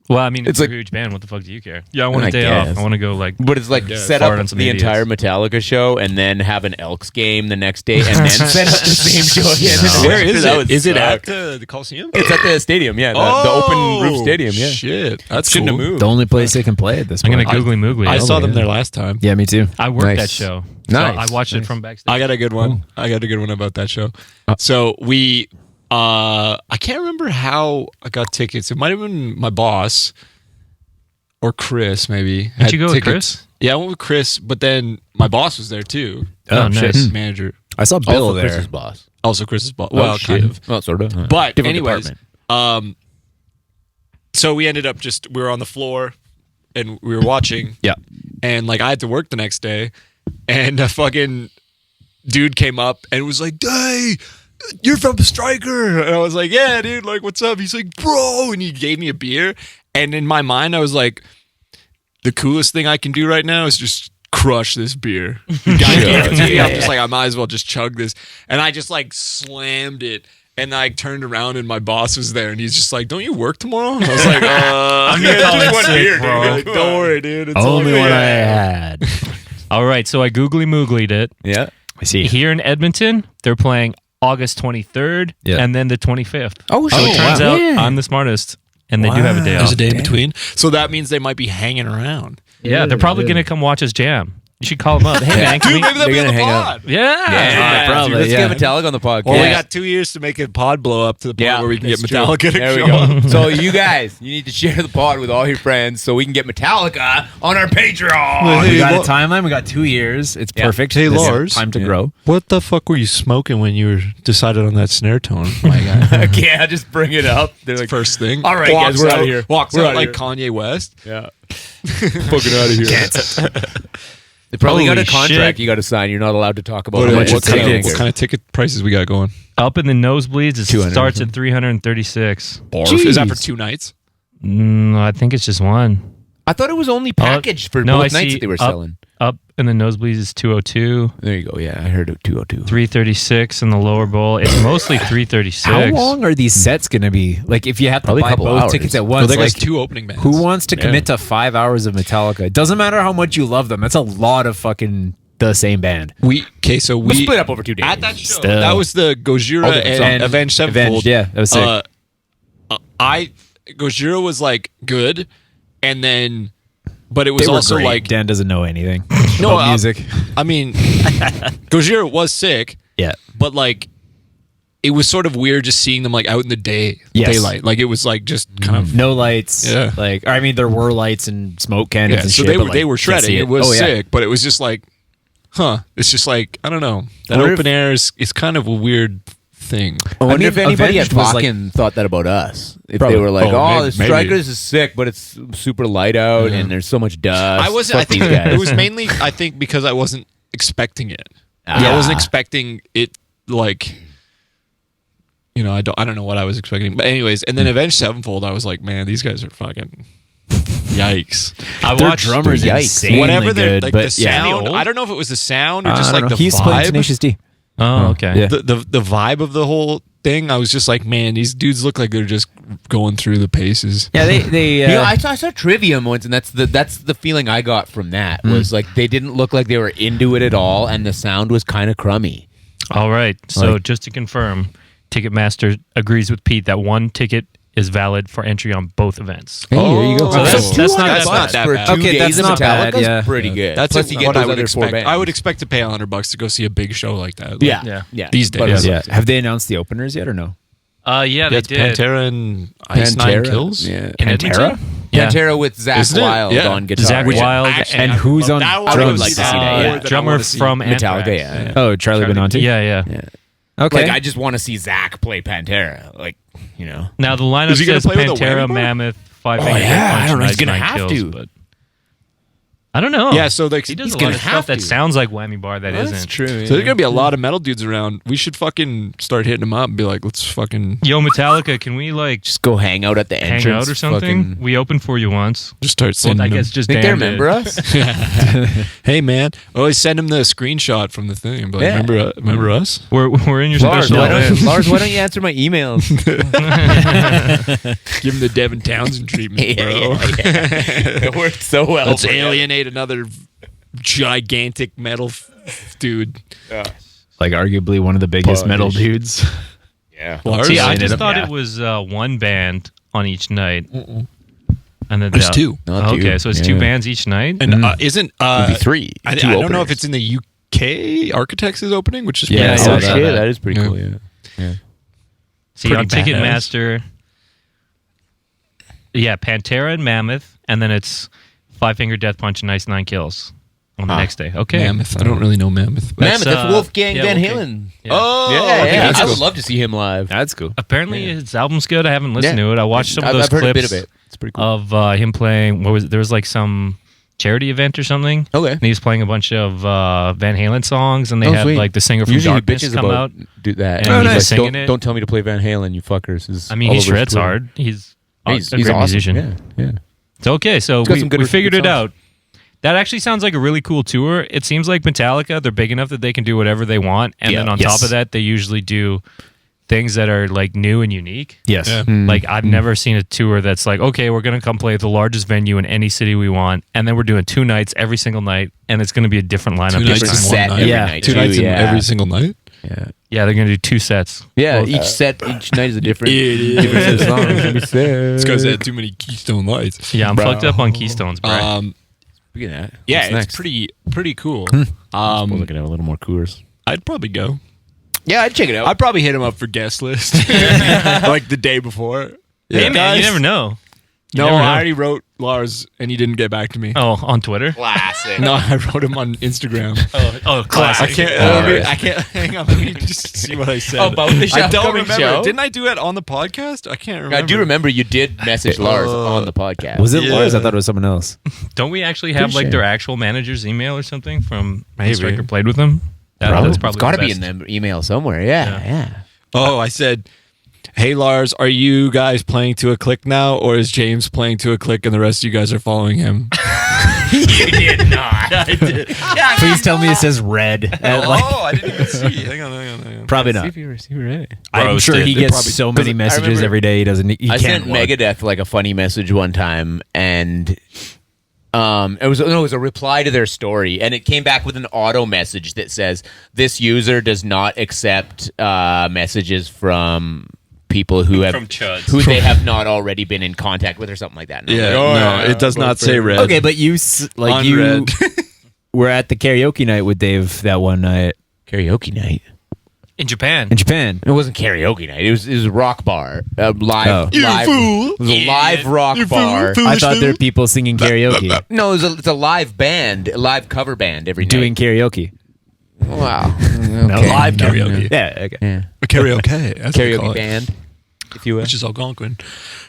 S2: Well, I mean, it's
S3: It's
S2: a
S3: like-
S2: huge band. What the fuck do you care? Yeah, I want
S3: I
S2: a day off.
S3: guess.
S2: I want to go like.
S3: But it's like
S1: Yeah,
S3: set
S2: fart
S3: up
S2: on some
S3: the
S2: idiots.
S3: entire Metallica show and then have an Elks game the next day and then set up the same show again.
S1: Where is
S3: That
S1: it?
S3: would
S1: Is it
S3: suck.
S1: at the Coliseum?
S3: It's at the stadium, yeah. The open roof stadium, yeah.
S1: Shit. That's
S3: Shouldn't
S1: cool.
S3: have moved.
S4: The only place they can play at this
S2: I'm
S4: point.
S2: gonna googly moogly.
S1: I
S2: it.
S1: saw them there last time.
S4: Yeah, me too.
S2: I worked
S3: Nice.
S2: that show.
S3: Nice.
S2: So I watched it from backstage.
S1: I got a good one. I got a good one about that show. So we, I can't remember how I got tickets. It might have been my boss or Chris, maybe.
S2: Did you go with Chris?
S1: Yeah, I went with Chris, but then my boss was there too.
S2: Oh, nice.
S1: Manager.
S4: I saw Bill
S3: Also
S4: there.
S3: Chris's boss.
S1: Also Chris's boss. Well,
S3: Oh,
S1: kind
S3: shit.
S1: of.
S3: Well, sort of.
S1: But
S3: Different
S1: anyways,
S3: department.
S1: so we ended up we were on the floor and we were watching.
S4: Yeah.
S1: And like I had to work the next day, and a fucking dude came up and was like, "Hey, you're from Stryker," and I was like, "Yeah, dude. Like, what's up?" He's like, "Bro," and he gave me a beer. And in my mind, I was like, "The coolest thing I can do right now is just crush this beer." The guy gave it to me. I'm just like, I might as well just chug this, and I just like slammed it. And I turned around and my boss was there, and he's just like, "Don't you work tomorrow?" And I was like, I'm
S2: gonna call in sick,
S1: beer,
S2: bro.
S1: dude. Like, don't worry, dude. It's
S4: Only
S1: all
S4: one
S1: good."
S4: I had.
S2: All right, so I googly mooglied it.
S3: Yeah.
S4: I see.
S2: Here in Edmonton, they're playing August 23rd
S4: Yeah.
S2: and then the 25th.
S3: Oh,
S2: So it turns
S3: wow.
S2: out
S3: Yeah.
S2: I'm the smartest, and they do have a day
S1: There's
S2: off.
S1: a day in between, so that means they might be hanging around.
S2: Yeah, they're probably
S4: Yeah.
S2: going to come watch us jam. You should call them up. Hey man, can
S1: Dude,
S2: we?
S1: maybe they'll
S3: They're
S1: be on
S3: gonna
S1: the
S3: hang out.
S1: pod.
S2: Yeah,
S4: probably.
S3: Let's
S4: yeah.
S3: get Metallica on the podcast.
S1: Well, we got 2 years to make a pod blow up to the point
S3: Yeah,
S1: where we can get
S3: that's true.
S1: Metallica to
S3: There we
S1: show
S3: go.
S1: up.
S3: So you guys, you need to share the pod with all your friends so we can get Metallica on our Patreon.
S1: Hey,
S4: We got a
S1: Lo-
S4: timeline. We got 2 years. It's
S3: Yeah.
S4: perfect.
S1: Hey,
S4: This is
S1: Lars.
S4: time to grow.
S1: What the fuck were you smoking when you decided on that snare tone, my guy?
S3: Okay, I just bring it up. They're like,
S1: First thing.
S3: all right, guys, we're out of here.
S1: Walks
S3: We're
S1: out
S3: outta
S1: like
S3: here.
S1: Kanye West.
S3: yeah, fucking out of here. They probably got a
S2: Holy
S3: contract
S2: shit.
S3: you got to sign. You're not allowed to talk about
S1: What,
S3: how
S1: what,
S3: much it's
S1: kind
S3: taking.
S1: of, what kind of ticket prices we got going?
S2: up in the nosebleeds. It
S3: 200.
S2: starts at 336.
S1: Is that for 2 nights?
S2: I think it's just one.
S3: I thought it was only packaged for
S2: No,
S3: both
S2: I
S3: nights
S2: see
S3: that they were
S2: up-
S3: selling.
S2: Up in the nosebleeds is 202,
S3: There you go. Yeah, I heard it 202.
S2: 336 in the lower bowl. It's mostly 336.
S4: How long are these sets going to be? Like, if you have to
S3: Probably a
S4: buy
S3: couple
S4: both
S3: hours.
S4: tickets at
S1: Well,
S4: once,
S1: they
S4: like,
S1: got 2 opening bands.
S4: who wants to commit to 5 hours of Metallica? It doesn't matter how much you love them. That's a lot of fucking the same band.
S1: So
S3: We split up over 2 days.
S1: at that show.
S4: Still.
S1: That was the Gojira
S3: All different
S1: and
S3: songs.
S1: Avenged Sevenfold.
S4: Yeah, that was sick.
S1: Gojira was like good, and then, but it was
S4: They were
S1: also
S4: great.
S1: like
S4: Dan doesn't know anything
S1: No,
S4: about music.
S1: I mean, Gojira was sick,
S4: Yeah.
S1: but like it was sort of weird just seeing them like out in the
S4: Yes.
S1: daylight. Like it was like just kind of
S4: No lights.
S1: Yeah.
S4: Like, I mean, there were lights and smoke cannons
S1: yeah.
S4: and
S1: So
S4: shit.
S1: they
S4: but,
S1: were
S4: like,
S1: they were
S4: can't
S1: shredding.
S4: see
S1: It was
S4: Oh, yeah.
S1: sick, but it was just like, it's just like I don't know. That
S3: Wonder
S1: open air is kind of a weird thing.
S3: I wonder
S4: mean,
S3: if anybody at
S4: Avenged was, like-
S3: Bakken thought that about us. If
S4: Probably.
S3: they were like,
S1: Oh,
S3: "Oh,
S1: maybe-
S3: the Strikers is sick, but it's super light out and there's so much dust."
S1: I wasn't. I
S3: Fuck
S1: think
S3: these guys.
S1: it was mainly. I think because I wasn't expecting it.
S3: Ah.
S1: I wasn't expecting it. Like, I don't know what I was expecting. But anyways, and then Avenged Sevenfold, I was like, man, these guys are fucking. Yikes!
S2: I
S4: Their
S2: watched
S4: drummer's
S3: Yikes.
S4: insanely
S1: Whatever the
S4: good,
S1: like
S4: but
S1: the
S4: yeah.
S1: sound. I don't know if it was the sound or
S4: I
S1: just
S4: don't
S1: like
S4: know.
S1: the
S4: He's playing
S1: vibe.
S4: Tenacious D.
S2: Oh, okay.
S4: Yeah.
S1: The vibe of the whole thing. I was just like, man, these dudes look like they're just going through the paces.
S4: Yeah, they
S3: I saw Trivium once, and that's the feeling I got from that was like they didn't look like they were into it at all, and the sound was kind of crummy.
S2: All right. So
S3: Like-
S2: just to confirm, Ticketmaster agrees with Pete that one ticket is valid for entry on both events.
S3: Hey, there you go.
S1: So
S2: that's not
S1: that bad.
S3: for
S1: Bad.
S3: 2
S4: Okay,
S3: days
S4: that's
S3: of
S4: not bad,
S3: Metallica's
S4: yeah.
S3: pretty good.
S1: That's
S3: Plus you get
S1: what
S3: those
S1: I would
S3: other 4
S1: expect.
S3: bands.
S1: I would expect to pay $100 to go see a big show like that. Like,
S3: Yeah,
S2: Yeah.
S1: These
S3: But
S1: days.
S4: yeah. Have they announced the openers yet or no?
S2: Yeah, they
S1: That's
S2: did.
S1: Pantera and Ice Nine Kills.
S3: Yeah.
S2: In Edmonton? Yeah.
S3: Pantera with Zach
S1: Isn't it?
S3: Wild
S1: Yeah.
S3: on guitar.
S2: Zach
S3: Which-
S2: Wild
S4: And who's on
S1: That one
S3: I would
S4: drums?
S3: like to see that, yeah.
S2: drummer from
S3: Metallica,
S2: Anthrax.
S3: yeah.
S4: Oh, Charlie Benanti?
S2: Yeah.
S3: Yeah.
S4: Okay.
S3: Like I just want to see Zach play Pantera. Like,
S2: Now the lineup
S1: Is he gonna
S2: says
S1: play with a
S2: Pantera,
S1: whammy bar?
S2: Mammoth, Five Finger
S3: yeah,
S2: Death Punch,
S3: I don't know.
S2: and
S3: He's gonna
S2: Ice Nine
S3: have
S2: Kills,
S3: to.
S2: but I don't know.
S1: Yeah, so like,
S2: he does
S3: he's
S2: a
S3: gonna
S2: lot of
S3: have
S2: stuff that
S3: to.
S2: sounds like Whammy Bar that
S3: That's
S2: isn't.
S3: true.
S1: so there's gonna be a lot of metal dudes around. We should fucking start hitting them up and be like, let's fucking
S2: Yo, Metallica, can we like
S3: Just go hang out at the entrance.
S2: hang out or something?
S3: fucking-
S2: We opened for you once.
S1: just start
S2: Well,
S1: sending
S2: I
S1: them.
S2: guess just
S3: Think they
S2: Dan did.
S3: remember us?
S1: Hey man, always send them the screenshot from the thing. But
S3: Yeah.
S1: remember us?
S2: We're in your
S3: Lars,
S2: special event.
S3: Lars, why don't you answer my emails?
S1: Give them the Devin Townsend treatment, bro.
S3: It worked so well.
S1: Let's
S3: for him.
S1: alienate another gigantic metal dude.
S4: like arguably one of the biggest
S3: Punish.
S4: metal dudes.
S3: Yeah.
S1: Lars?
S2: See, I
S4: Ended
S2: just
S4: up-
S2: thought
S4: yeah.
S2: it was one band on each night. And then
S1: There's two.
S3: Not two.
S2: Okay, so it's
S3: Yeah.
S2: two bands each night.
S1: And isn't
S3: It'd be 3.
S1: I
S3: Two
S1: don't know if
S3: openers.
S1: it's in the UK. Architects is opening, which is
S4: Yeah, I
S1: pretty
S4: saw
S3: Oh,
S1: sick.
S4: that.
S3: shit, that is pretty
S1: Yeah.
S3: cool. Yeah.
S2: See,
S1: pretty
S2: on
S1: badass.
S2: Ticketmaster, Pantera and Mammoth, and then it's Five Finger Death Punch and Ice Nine Kills on the
S3: Ah,
S2: next day. Okay.
S1: Mammoth. I don't really know Mammoth. but-
S3: Mammoth, that's
S2: uh,
S3: Wolfgang
S2: yeah,
S3: Van
S2: Wolfgang.
S3: Halen.
S2: Yeah.
S1: Oh,
S3: Yeah,
S1: okay,
S3: yeah.
S1: that's
S3: I
S1: cool.
S3: would love to see him live.
S4: That's cool.
S2: Apparently his album's good. I haven't listened to it. I watched some of those
S3: I've heard
S2: clips
S3: a bit of it. It's pretty cool.
S2: of him playing. There was like some charity event or something.
S3: Okay.
S2: And he was playing a bunch of Van Halen songs, and they
S3: Oh,
S2: had
S3: sweet.
S2: like the singer from
S3: Usually he
S2: Darkness
S3: bitches
S2: come
S3: about
S2: out.
S3: do that.
S2: and
S3: And
S2: he's
S3: he's like,
S2: singing it.
S3: don't tell me to play Van Halen, you fuckers. Is
S2: I mean,
S3: all
S2: he
S3: over his
S2: shreds
S3: Twitter.
S2: hard. He's
S3: He's
S2: a great
S3: awesome.
S2: musician.
S3: Yeah.
S2: It's okay. So
S3: got
S2: we,
S3: some good-
S2: we figured
S3: good
S2: it
S3: songs.
S2: out. That actually sounds like a really cool tour. It seems like Metallica, they're big enough that they can do whatever they want. And
S3: Yeah.
S2: then on
S4: Yes.
S2: top of that, they usually do things that are like new and unique.
S4: Yes.
S1: Yeah.
S2: Like I've never seen a tour that's like, okay, we're going to come play at the largest venue in any city we want. And then we're doing 2 nights every single night. And it's going to be a different lineup.
S1: Two
S2: each
S1: nights
S3: Different
S1: in
S2: time.
S1: one
S3: set
S1: night.
S3: every
S4: Yeah.
S3: night.
S1: 2
S3: too,
S1: nights in
S3: yeah.
S1: every single night.
S3: Yeah.
S2: Yeah, they're going to do 2 sets.
S3: Yeah,
S2: Both-
S3: each night is a different,
S1: It
S3: different set of songs.
S1: This guy's had too many Keystone Lights.
S2: Yeah, I'm
S3: Bro.
S2: fucked up on Keystones, bro.
S3: Look at that.
S1: Yeah,
S3: What's
S1: it's
S3: next?
S1: pretty cool.
S3: We're looking at a little more Coors.
S1: I'd probably go.
S3: Yeah, I'd check it out.
S1: I'd probably hit him up for guest list like the day before.
S2: Hey, man,
S1: Guys.
S2: you never know. You
S1: No,
S2: never know.
S1: I already wrote Lars and he didn't get back to me.
S2: Oh, on Twitter?
S3: Classic.
S1: No, I wrote him on Instagram.
S2: Oh, classic.
S1: I can't. I can't. Hang on. Let me just see what I said.
S3: About the
S1: I don't
S3: upcoming
S1: remember.
S3: show?
S1: Didn't I do it on the podcast? I can't remember.
S3: I do remember you did message Lars on the podcast.
S4: Was it
S1: Yeah.
S4: Lars? I thought it was someone else.
S2: Don't we actually have
S3: Pretty
S2: like
S3: sure.
S2: their actual manager's email or something from when
S1: Maybe.
S2: Striker played with them? That's probably
S3: It's got to
S2: the
S3: be in
S2: best.
S3: the email somewhere. Yeah, yeah.
S1: Oh, I said, "Hey Lars, are you guys playing to a click now, or is James playing to a click and the rest of you guys are following him?"
S2: You did not.
S1: I did.
S4: Please tell me it says red.
S1: I didn't even see. Hang on.
S4: Probably
S3: See
S4: not.
S3: if you were right.
S4: I'm sure he
S1: They
S4: gets
S1: probably-
S4: so many messages
S3: remember-
S4: every day. He doesn't. He
S3: I
S4: can't
S3: sent
S4: log.
S3: Megadeth like a funny message one time, and it was a reply to their story, and it came back with an auto message that says this user does not accept messages from people who have
S2: From chuds.
S3: who they have not already been in contact with or something like that. And I'm
S1: Yeah,
S3: like, oh,
S1: no, it does not say red.
S4: Okay, but you
S1: Unread.
S4: were at the karaoke night with Dave that one night
S3: karaoke night.
S2: In Japan.
S4: in Japan.
S3: It wasn't karaoke night. It was a rock bar, live.
S4: Oh.
S1: You
S3: live
S1: fool.
S3: It was a live rock bar.
S4: I thought there were people singing karaoke,
S3: No, it's a live band, a live cover band every
S4: doing
S3: night.
S4: karaoke.
S3: Wow.
S1: Live karaoke.
S4: Yeah. Okay.
S3: Yeah.
S1: Karaoke. That's what we call
S3: Karaoke
S1: it.
S3: band, if you will.
S1: Which is Algonquin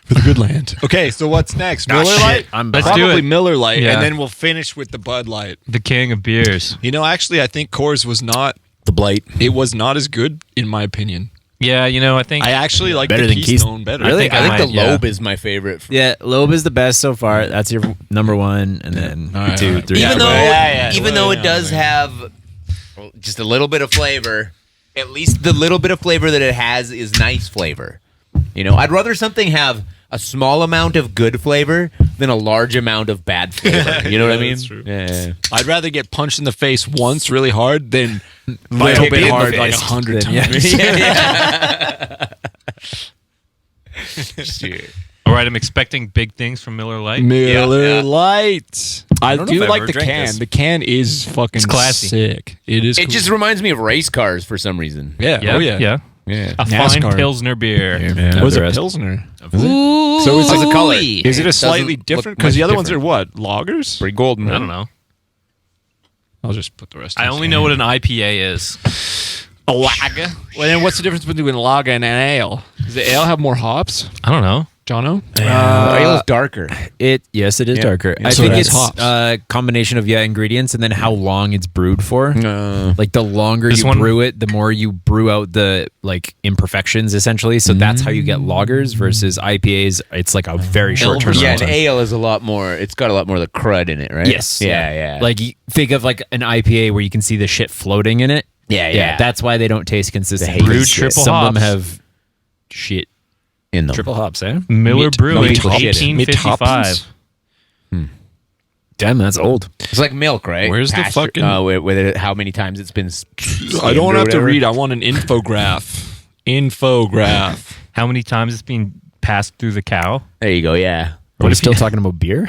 S1: for the good land. Okay, so what's next? Miller
S4: shit.
S1: Lite?
S2: Let's do
S1: Probably
S2: it.
S1: Miller Lite,
S2: Yeah.
S1: and then we'll finish with the Bud Light.
S2: The king of beers.
S1: You know, actually, I think Coors was not
S3: the blight.
S1: It was not as good, in my opinion.
S2: Yeah, I think
S1: I actually like
S4: Better
S1: the
S4: than
S1: Keystone better.
S2: Really?
S3: I think the
S2: might, yeah.
S3: Lobe is my favorite.
S4: Yeah, Loeb is the best so far. That's your number one, and then
S1: All right,
S4: 2,
S1: all right.
S4: 3.
S3: Even
S1: Yeah,
S3: though, even though it does have just a little bit of flavor, at least the little bit of flavor that it has is nice flavor. I'd rather something have a small amount of good flavor than a large amount of bad flavor. You know what I
S1: Yeah,
S3: mean?
S1: that's true.
S3: Yeah.
S1: I'd rather get punched in the face once really hard than
S3: Little
S1: little
S3: bit
S1: bit
S3: in the
S1: hard like
S3: fist.
S1: 100
S4: Then, yeah.
S1: times.
S2: All right, I'm expecting big things from Miller Lite.
S1: Miller
S3: Yeah.
S1: Light. I
S4: don't know
S1: do
S4: if I've
S1: like
S4: ever
S1: the
S4: drank
S1: can.
S4: this.
S1: The can is fucking
S2: classy.
S1: sick. It is.
S3: It
S1: cool.
S3: just reminds me of race cars for some reason.
S1: yeah.
S2: Yeah,
S1: Oh yeah.
S2: yeah.
S3: Yeah.
S2: A
S1: NASCAR.
S2: fine Pilsner beer.
S4: Yeah.
S1: Was
S4: The
S1: it
S4: rest.
S1: Pilsner?
S3: Ooh,
S1: So is
S3: how's
S1: it-
S3: the color?
S1: Is it a slightly
S3: Doesn't
S1: different?
S3: look
S1: Because the
S3: much
S1: other ones are
S3: different.
S1: what? Lagers?
S3: Pretty golden.
S2: I don't know.
S1: I'll just put the rest.
S2: I
S1: in
S2: only
S1: the
S2: know
S1: can.
S2: what an IPA is.
S1: a lager. Well, then what's the difference between a lager and an ale? Does the ale have more hops?
S2: I don't know.
S1: Jono?
S3: Ale is darker.
S4: Yes, it is
S3: Yeah.
S4: darker.
S3: Yeah.
S4: I
S1: So
S4: think
S1: it has
S4: it's
S1: hops.
S4: a combination of ingredients and then how long it's brewed for. Like the longer
S2: This
S4: you
S2: one-
S4: brew it, the more you brew out the imperfections essentially. So that's how you get lagers versus IPAs. It's like a very short turnaround.
S3: Yeah, an
S4: time.
S3: ale is a lot more. It's got a lot more of the crud in it, right?
S4: Yes.
S3: Yeah.
S4: Like you think of like an IPA where you can see the shit floating in it.
S3: Yeah.
S4: That's why they don't taste consistent.
S3: hazy
S4: Because
S3: shit.
S2: triple
S4: Some of them
S2: hops.
S4: have shit.
S3: in them.
S4: Triple hops, eh?
S2: Miller
S1: Meat-
S2: Brewing,
S1: meat hops?
S2: 1855.
S4: Damn, that's old.
S3: It's like milk, right?
S1: Where's the fucking-
S3: how many times it's been?
S1: I don't have to read. I want an infograph. Infograph.
S2: How many times it's been passed through the cow?
S3: There you go. Yeah.
S4: Are we still talking about beer?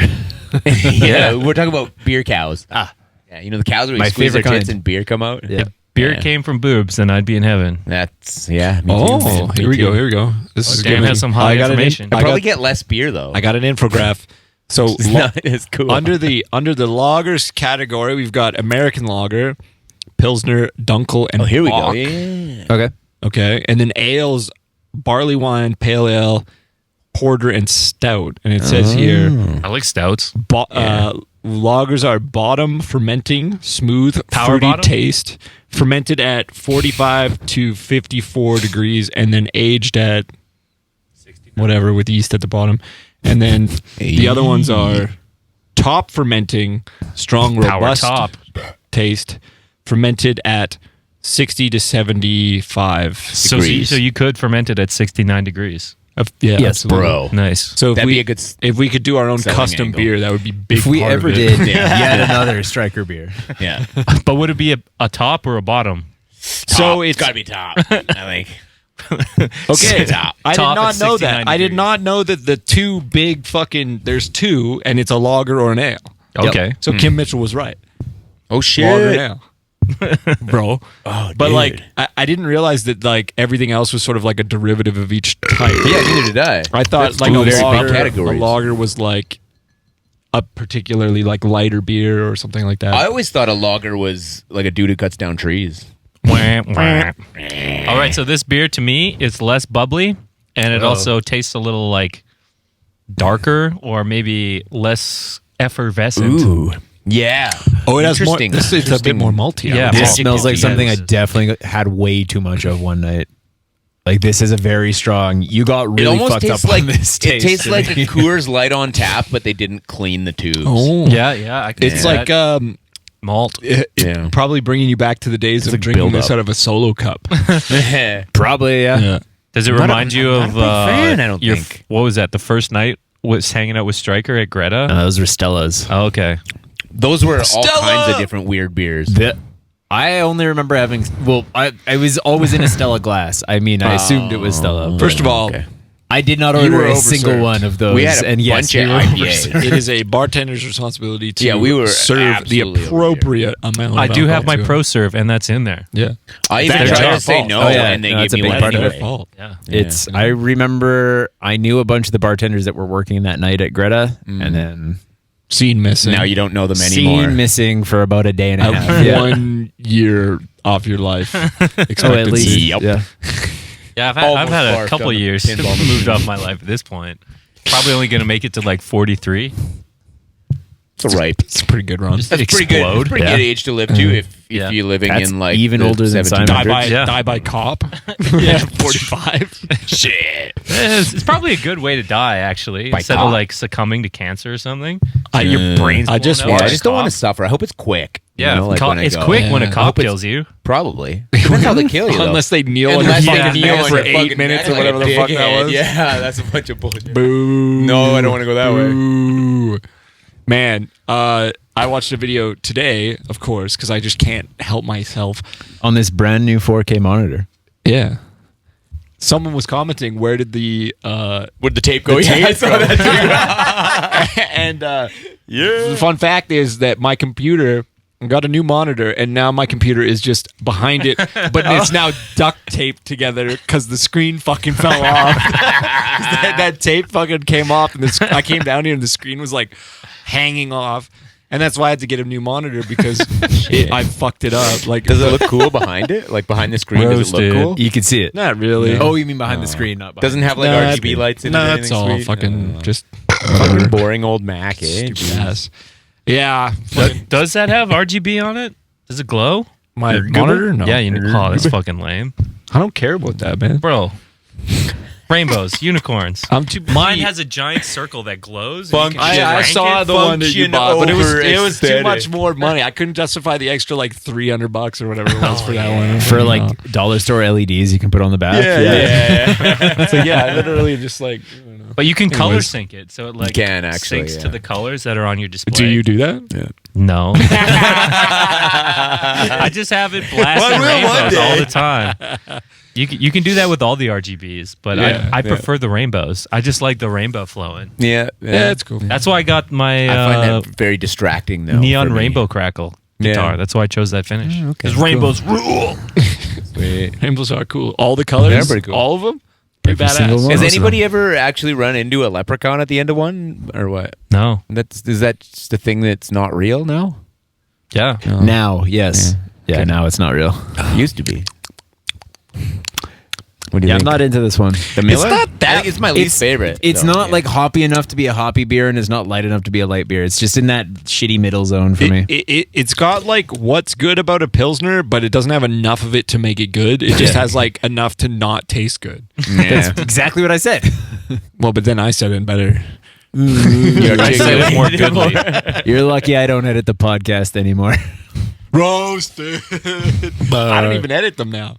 S3: Yeah, we're talking about beer cows. Yeah, the cows where you
S4: My
S3: squeeze their
S4: favorite
S3: tits
S4: kind.
S3: and beer come out.
S4: Yeah.
S2: If beer
S3: Yeah.
S2: came from boobs, then I'd be in heaven.
S3: That's me too.
S1: Oh,
S3: Me
S1: here we
S3: too.
S1: go. Here we go. This is
S2: Dan
S1: gonna-
S2: has some high
S1: I got an
S2: information.
S1: I
S3: Probably
S1: got,
S3: get less beer though.
S1: I got an infograph. So
S3: It's not as cool.
S1: under the lagers category, we've got American lager, Pilsner, Dunkel, and
S3: here we go.
S1: Bock.
S3: Yeah.
S4: Okay.
S1: Okay, and then ales, barley wine, pale ale, porter, and stout. And it says here,
S2: I like stouts.
S1: lagers are bottom fermenting, smooth,
S2: Power
S1: fruity
S2: bottom?
S1: taste, fermented at 45 to 54 degrees, and then aged at whatever with yeast at the bottom. And then the other ones are top fermenting, strong,
S2: Power
S1: robust
S2: top.
S1: taste, fermented at 60 to 75 degrees.
S2: So you could ferment it at 69 degrees.
S1: Yeah,
S4: Yes,
S1: absolutely.
S3: Bro.
S2: Nice.
S1: So if
S3: That'd
S1: we,
S3: be a good
S1: if we could do our own
S3: selling
S1: custom
S3: angle.
S1: beer, that would be big.
S4: If we
S1: part
S4: ever
S1: of it.
S4: did yet another striker beer.
S3: Yeah.
S2: But would it be a top or a bottom?
S1: So
S3: it's
S1: it's
S3: got to be top. I think.
S1: okay.
S3: Top.
S1: I did
S2: Top
S1: not
S2: at
S1: know
S2: 69
S1: that. I did
S2: degrees.
S1: not know that the two big fucking there's two, and it's a lager or an ale.
S2: Okay.
S1: So Kim Mitchell was right.
S3: Oh
S1: Lager
S3: shit!
S1: now. Bro.
S3: Oh,
S1: But
S3: dude.
S1: like I didn't realize that like everything else was sort of like a derivative of each type.
S3: Yeah, neither did I.
S1: I thought
S3: That's
S1: like
S3: two
S1: a
S3: very big
S1: lager,
S3: categories.
S1: a lager was like a particularly like lighter beer or something like that.
S3: I always thought a lager was like a dude who cuts down trees.
S2: Wah, wah. All right, so this beer to me is less bubbly, and it also tastes a little like darker or maybe less effervescent.
S3: Ooh, yeah.
S1: Oh, it has more.
S3: Interesting.
S1: This is a bit more malty.
S2: Yeah,
S4: This
S2: Magic
S4: smells like
S2: cookies.
S4: something I definitely had way too much of one night. Like this is a very strong. You got
S3: It
S4: really
S3: almost
S4: fucked
S3: tastes
S4: up
S3: like
S4: on this.
S3: it
S4: taste
S3: tastes
S4: to
S3: like
S4: me.
S3: a Coors Light on tap, but they didn't clean the tubes.
S1: Oh,
S2: Yeah, I can
S1: It's
S2: see
S1: like
S2: that. Malt.
S3: Yeah.
S1: probably bringing you back to the days of
S4: like
S1: drinking this
S4: build-up.
S1: out of a solo cup.
S4: Probably yeah.
S2: Does it
S3: Not a-
S2: remind you
S3: I'm
S2: of
S3: not a big fan, I don't
S2: your
S3: think.
S2: what was that? The first night was hanging out with Stryker at Greta.
S4: Those were Stellas.
S2: Oh, okay.
S3: Those were all
S1: Stella!
S3: kinds of different weird beers.
S4: I only remember having. Well, I was always in a Stella glass. I mean, I assumed it was Stella. but
S1: First of all,
S3: Okay.
S4: I did not
S1: You
S4: order
S1: were
S4: a single
S1: overserved.
S4: one of those.
S3: We had a
S4: and yes,
S3: bunch of
S4: we were
S3: IPAs.
S4: overserved.
S1: it is a bartender's responsibility to
S3: Yeah, we were
S1: serve the
S3: absolutely
S1: appropriate amount.
S2: I
S1: of
S2: do have
S1: alcohol
S2: my
S1: to it.
S2: Pro Serve, and that's in there.
S1: Yeah,
S3: I even
S1: That's
S3: tried
S1: our
S3: to say
S1: fault.
S3: no,
S4: Oh, yeah.
S3: and they
S4: No, it's
S3: gave
S4: a
S3: me
S4: big
S3: one
S4: part of
S1: their
S3: anyway.
S1: fault.
S2: Yeah.
S4: It's. I remember. I knew a bunch of the bartenders that were working that night at Greta, and then
S1: Scene missing.
S3: Now you don't know them anymore.
S4: seen missing for about a day and a
S1: Have
S4: half. Yeah.
S1: 1 year off your life.
S4: Oh, at
S1: Expectancy.
S4: least.
S3: Yep.
S4: Yeah.
S2: Yeah, I've
S3: Almost
S2: had a
S3: barfed
S2: couple
S3: on the
S2: years
S3: pinball machine.
S2: moved off my life at this point. Probably only going to make it to like 43.
S3: It's a ripe.
S1: It's a pretty good run.
S2: Just
S3: That's pretty good.
S2: explode.
S3: It's pretty
S2: Yeah.
S3: good age to live to if
S2: Yeah.
S3: you're living
S4: That's
S3: in like
S4: even
S3: the
S4: older than
S3: 1700s.
S4: Simon.
S1: Die by cop.
S2: Yeah.
S1: 45.
S3: Shit.
S2: It's probably a good way to die, actually. Instead
S3: cop.
S2: of like succuming to cancer or something.
S1: I-
S2: Your brain's
S1: I just
S2: blown out
S1: watched-
S3: Yeah,
S2: by
S3: I
S2: a
S3: just don't want
S2: cop.
S3: to suffer. I hope it's quick. you
S2: Yeah,
S3: know, like when I
S2: it's
S3: go.
S2: quick when a
S1: Yeah.
S2: cop kills you.
S3: Probably. Depends how they kill you. though.
S1: Unless they kneel on
S3: Unless
S1: your
S3: they
S1: fucking
S3: kneel
S1: neck
S3: on
S1: for
S3: your
S1: 8
S3: fucking
S1: minutes
S3: neck
S1: or whatever
S3: like a
S1: the fuck that
S3: dickhead.
S1: was.
S3: Yeah, that's a bunch of bullshit.
S1: Boo.
S3: No, I don't want to go that way.
S1: Boo. Man, I watched a video today, of course, because I just can't help myself.
S4: On this brand new 4K monitor.
S1: Yeah. Someone was commenting, where did the
S3: Would the tape go?
S1: The
S3: Yeah, I
S1: tape
S3: saw
S1: go.
S3: that too.
S1: and the fun fact is that my computer got a new monitor, and now my computer is just behind it, but it's now duct taped together because the screen fucking fell off. that tape fucking came off, and I came down here, and the screen was like hanging off. And that's why I had to get a new monitor because I fucked it up. Like,
S3: Does it look cool behind it? Like behind the screen, does it
S2: Roasted.
S3: look cool?
S4: You can see it.
S1: not really.
S4: Oh, you mean behind the screen, not behind.
S3: Doesn't have like
S1: No,
S3: RGB lights in it.
S1: No,
S3: or
S1: that's
S3: anything
S1: all
S3: sweet?
S1: fucking just
S3: Fucking boring old Mac, eh?
S1: stupid ass. Yeah, fucking-
S2: Does that have RGB on it? Does it glow?
S1: my monitor. No,
S2: Yeah, oh, that's fucking lame.
S1: I don't care about that, man.
S2: Bro. Rainbows, unicorns.
S1: I'm too.
S2: Mine has a giant circle that glows. and you can
S1: I
S2: rank
S1: saw
S2: it.
S1: the one that you
S3: Function
S1: bought, but it
S3: over
S1: was too
S3: aesthetic.
S1: much more money. I couldn't justify the extra like $300 or whatever it was for that one.
S4: For like dollar store LEDs you can put on the back.
S3: Yeah.
S1: so yeah, I literally just like. I don't know.
S2: But you can color
S1: Anyways.
S2: sync it, so it like
S3: can, actually,
S2: syncs
S3: yeah.
S2: to the colors that are on your display.
S1: Do you do that?
S2: No. I just have it blasting rainbows all the time. You can do that with all the RGBs, but
S1: Yeah,
S2: I prefer the rainbows. I just like the rainbow flowing.
S3: Yeah.
S1: Yeah, it's cool.
S2: That's why I got my
S3: I find that very distracting, though.
S2: neon
S3: for me.
S2: rainbow crackle
S3: Yeah.
S2: guitar. That's why I chose that finish. Because
S3: cool.
S2: rainbows rule.
S1: Rainbows are cool. All the colors,
S3: They're pretty cool.
S1: all of them, pretty
S4: Every single
S1: badass.
S4: one.
S3: Has
S4: Awesome.
S3: anybody ever actually run into a leprechaun at the end of one, or what?
S2: No.
S3: Is that just a thing that's not real now?
S2: Yeah.
S4: Now, yes. Yeah, now it's not real.
S3: Used to be. What do you
S4: Yeah, I'm
S3: think?
S4: not into this one.
S3: the Miller?
S4: It's not
S3: I
S4: that.
S3: think it's my least favorite.
S4: It's
S3: though.
S4: not
S3: Yeah.
S4: like hoppy enough to be a hoppy beer, and it's not light enough to be a light beer. It's just in that shitty middle zone for me.
S1: It's got like what's good about a Pilsner, but it doesn't have enough of it to make it good. It just has like enough to not taste good.
S3: Yeah.
S4: That's exactly what I said.
S1: Well, but then I said it better.
S3: You're
S2: I said it more goodly.
S4: You're lucky I don't edit the podcast anymore.
S1: Roasted. I don't even edit them now.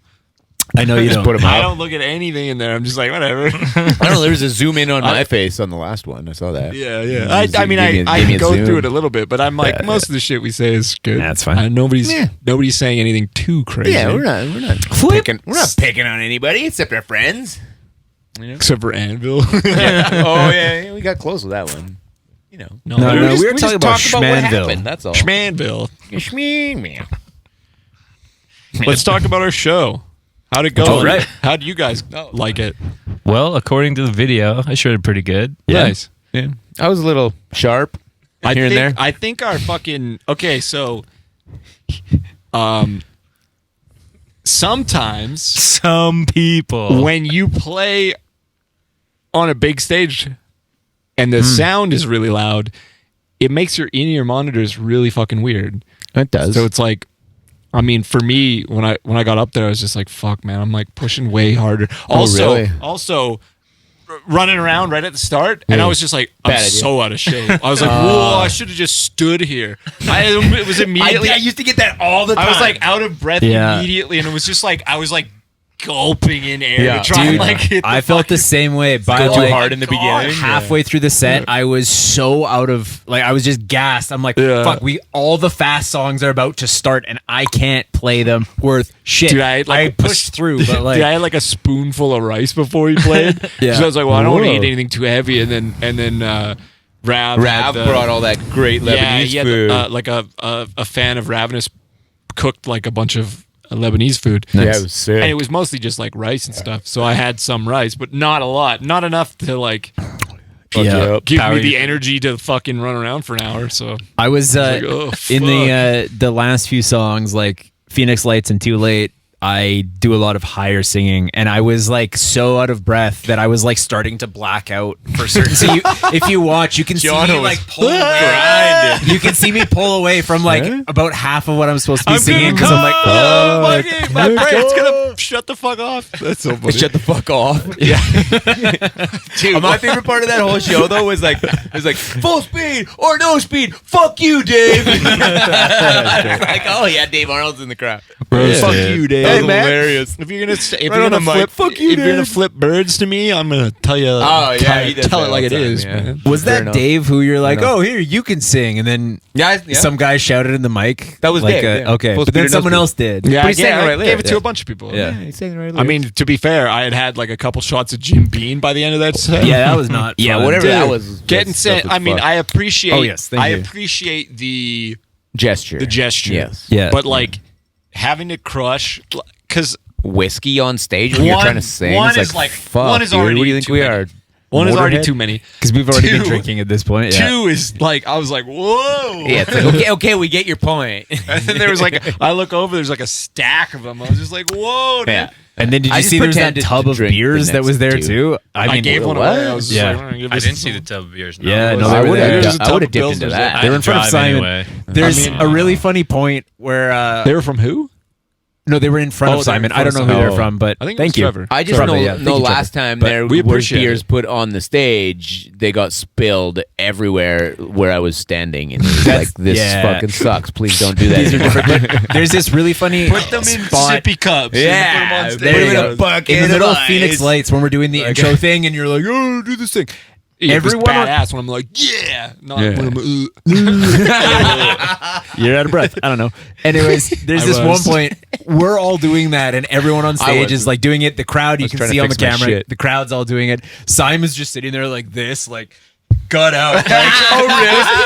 S4: I know you don't.
S3: put 'em
S1: I
S3: out.
S1: don't look at anything in there. I'm just like, whatever.
S3: I don't know. There was a zoom in on my face on the last one. I saw that.
S1: Yeah, yeah. I mean,
S3: Give me
S1: I
S3: a
S1: go
S3: zoom.
S1: through it a little bit, but I'm like, most of the shit we say is good.
S4: That's fine.
S1: Nobody's
S3: Yeah.
S1: saying anything too crazy.
S3: Yeah, we're not picking on anybody except our friends.
S1: except for Anvil.
S3: Oh yeah, we got close with that one. you know.
S1: No,
S4: No,
S1: we
S4: no,
S1: were
S4: we were
S3: just
S4: talking about
S3: talked what
S4: Schmanville.
S3: happened. That's all.
S1: Schmanville.
S3: Schmanville.
S1: Let's talk about our show. How'd it go?
S4: All right.
S1: How'd you guys like it?
S2: Well, according to the video, I showed it pretty good.
S4: Yeah.
S1: Nice.
S3: Yeah, I was a little sharp here and there.
S1: I think our fucking so sometimes
S2: Some people.
S1: when you play on a big stage and the sound is really loud, it makes your in-ear monitors really fucking weird.
S3: It does.
S1: So it's like, I mean, for me, when I got up there, I was just like, fuck, man, I'm like pushing way harder.
S3: really?
S1: Also running around right at the start, and I was just like, I'm
S3: Bad idea.
S1: so out of shape. I was like, whoa, I should have just stood here. It was immediately.
S3: I used to get that all the time.
S1: I was like out of breath
S4: Yeah.
S1: immediately, and it was just like I was like gulping in air
S3: Yeah.
S1: to try and
S4: Dude,
S1: like hit the
S4: I felt the
S1: fucking-
S4: same way. By
S3: Go too
S4: like
S3: hard in the beginning.
S4: halfway through the set, I was so out of I was just gassed. I'm like,
S1: Yeah.
S4: fuck, all the fast songs are about to start, and I can't play them worth shit.
S1: Dude, I had, like,
S4: pushed through, but like,
S1: Dude, I had like a spoonful of rice before we played.
S4: Yeah.
S1: So I was like, well, I don't want to
S4: Whoa.
S1: eat anything too heavy, and then Rav
S3: Rav brought all that great Lebanese
S1: yeah, he had,
S3: food.
S1: like a fan of Ravenous cooked like a bunch of Lebanese food.
S3: Yeah, it was sick.
S1: And it was mostly just like rice and stuff. So I had some rice, but not a lot. Not enough to like
S4: yeah.
S1: give
S2: Power
S1: me the
S2: you.
S1: energy to fucking run around for an hour. So
S4: I was
S1: like, oh,
S4: in the last few songs, like Phoenix Lights and Too Late. I do a lot of higher singing, and I was like so out of breath that I was like starting to black out for certain. So if you watch, you can see me
S3: was
S4: like pull away. You can see me pull away from like about half of what I'm supposed to be singing because I'm like,
S1: my brain's gonna shut the fuck off. That's so funny.
S3: Shut the fuck off. Yeah. Dude, my favorite part of that whole show though was like full speed or no speed. Fuck you, Dave. It's like, oh yeah, Dave Arnold's in the crowd.
S1: Fuck you, Dave.
S3: That was hilarious.
S1: If you're gonna
S3: on the mic. Fuck you,
S1: if you're gonna
S3: Dave.
S1: flip birds to me, I'm gonna tell you.
S3: Oh, yeah, he does
S1: tell
S3: that
S1: it
S3: all
S1: like
S3: the
S1: it
S3: time,
S1: is,
S3: yeah.
S1: man.
S4: was
S3: Fair
S4: that
S3: enough.
S4: Dave who you're like,
S3: enough.
S4: oh here you can sing, and then
S3: Yeah.
S4: some guy shouted in the mic.
S3: That was
S4: like,
S3: Dave, yeah.
S4: okay,
S3: Full
S4: but then
S3: speed or no
S4: someone
S3: speed.
S4: else did.
S1: Yeah,
S3: But
S1: I
S3: he sang
S1: gave,
S3: it right
S1: I gave
S3: later,
S1: it to
S3: yeah.
S1: a bunch of people.
S4: Yeah.
S3: He's saying right.
S1: I mean, to be fair, I had like a couple shots of Jim Beam by the end of that set.
S4: Yeah, that was not.
S3: Yeah,
S4: fun.
S3: whatever
S1: Dude,
S3: that was.
S1: getting
S3: that stuff
S1: sent.
S3: was
S1: I mean,
S3: fucked.
S1: I appreciate.
S4: Oh, yes, thank
S1: I
S4: you.
S1: appreciate the
S3: gesture.
S1: gesture.
S3: Yes.
S4: Yeah.
S1: but like having to crush because
S3: Whiskey on stage when you're
S1: One-
S3: trying to sing.
S1: one
S3: it's
S1: is
S3: like,
S1: like-
S3: fuck,
S1: one is
S3: dude,
S1: already
S3: what do you think
S1: too
S3: we
S1: many.
S3: are?
S1: one is already
S3: Motorhead?
S1: too many.
S4: because we've already been
S1: Two-
S4: drinking at this point. Yeah.
S1: Two is like I was like, whoa.
S3: Yeah, it's like, okay, we get your point.
S1: And then there was like I look over, there's like a stack of them. I was just like, whoa. Dude.
S3: Yeah.
S4: And then did
S3: I
S4: you
S3: just
S4: see there was that
S3: pretended
S4: tub
S3: to
S4: of
S3: drink
S4: beers
S3: the
S4: that was there
S3: next
S4: too?
S1: I gave one
S3: what?
S1: away. I was just
S4: Yeah.
S1: like, "I'm gonna give
S2: I
S1: this
S2: didn't
S1: to
S2: see the
S1: someone."
S2: tub of beers.
S4: Yeah, no,
S1: I
S4: they were
S1: would've-
S4: there.
S1: there's a
S3: I
S1: tub
S3: would've
S1: of
S3: dipped
S1: Pilsners
S3: into
S1: there.
S3: that.
S4: They were in front of
S2: drive
S4: Simon.
S2: anyway.
S4: There's
S1: I mean,
S4: a really funny point where
S1: They were from who?
S4: no, they were in front
S1: Oh,
S4: of
S1: they were in
S4: Simon. I
S1: front
S4: don't
S1: of
S4: know who they're
S1: Simon.
S4: from, but
S1: I think it
S4: thank
S1: was
S4: you.
S1: Trevor.
S3: I just
S4: Probably,
S3: know,
S4: yeah. Thank
S3: know
S4: you,
S3: last
S4: Trevor.
S3: time
S1: But
S3: there
S1: we
S3: were
S1: appreciate
S3: beers
S1: it.
S3: put on the stage, they got spilled everywhere where I was standing, and it was like, this
S4: yeah.
S3: fucking sucks. Please don't do that.
S4: These are
S3: anymore.
S4: different. But there's this really funny
S1: Put them in
S4: spot
S1: sippy cups.
S3: Yeah,
S1: and put them on
S3: there
S1: stage.
S3: you go. Bucket
S4: in the middle
S3: of
S4: of Phoenix
S3: ice.
S4: Lights when we're doing the intro thing, and you're like, oh, do this thing.
S1: Yeah, it was
S4: Everyone on-
S1: badass when I'm like, yeah. Not
S3: Yeah.
S1: when I'm,
S4: You're out of breath. I don't know. Anyways, there's
S1: I
S4: this
S1: was.
S4: one point we're all doing that, and everyone on stage
S3: was.
S4: is like doing it. The crowd you
S3: was
S4: can
S3: trying to
S4: see on the
S3: fix my
S4: camera.
S3: shit.
S4: The crowd's all doing it. Simon's just sitting there like this, like gut out, like, oh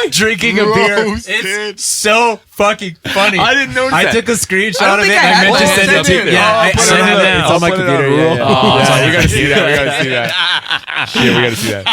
S4: really? Drinking a beer.
S1: Roasted.
S4: It's so fucking funny.
S3: I didn't notice
S4: I
S3: that.
S4: took a screenshot
S3: I don't
S4: of it.
S3: think I
S4: And I
S3: had
S4: meant to
S3: that.
S4: send it to you.
S3: Oh,
S4: Yeah, I
S3: put it
S4: sent
S3: on
S4: it.
S3: there.
S4: It's on my
S1: I'll put it
S4: computer.
S1: on
S4: Yeah,
S1: roll.
S4: yeah.
S3: Oh,
S4: Yeah.
S3: sorry, we gotta see that. We gotta see that. Shit, we gotta see that.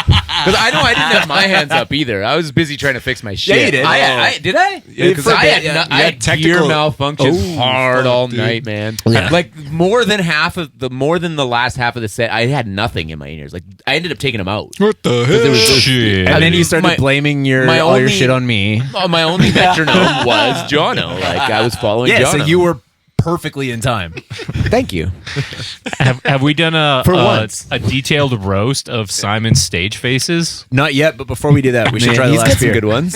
S3: Because I know I didn't have my hands up either. I was busy trying to fix my shit.
S4: Yeah, you did.
S3: I did I?
S1: Yeah,
S3: For a
S1: I
S3: bit,
S1: had,
S3: yeah.
S1: I
S3: I
S1: had
S3: had
S1: technical
S3: gear malfunctions hard all
S1: dude.
S3: night, man. Like more than the last half of the set, I had nothing in my ears. Like I ended up taking them out.
S1: What the
S3: There
S1: hell?
S3: was
S2: Shit.
S4: And then you started
S3: My-
S4: blaming
S3: my
S4: all your
S3: only-
S4: shit on me.
S3: Oh, my only metronome was Jono. Like I was following
S4: Yeah,
S3: Jono.
S4: so you were perfectly in time.
S3: Thank you.
S2: Have we done
S3: For once.
S2: a detailed roast of Simon's stage faces?
S4: Not yet, but before we do that, we should
S3: Man,
S4: try the
S3: he's
S4: last
S3: got some
S4: beer.
S3: good ones.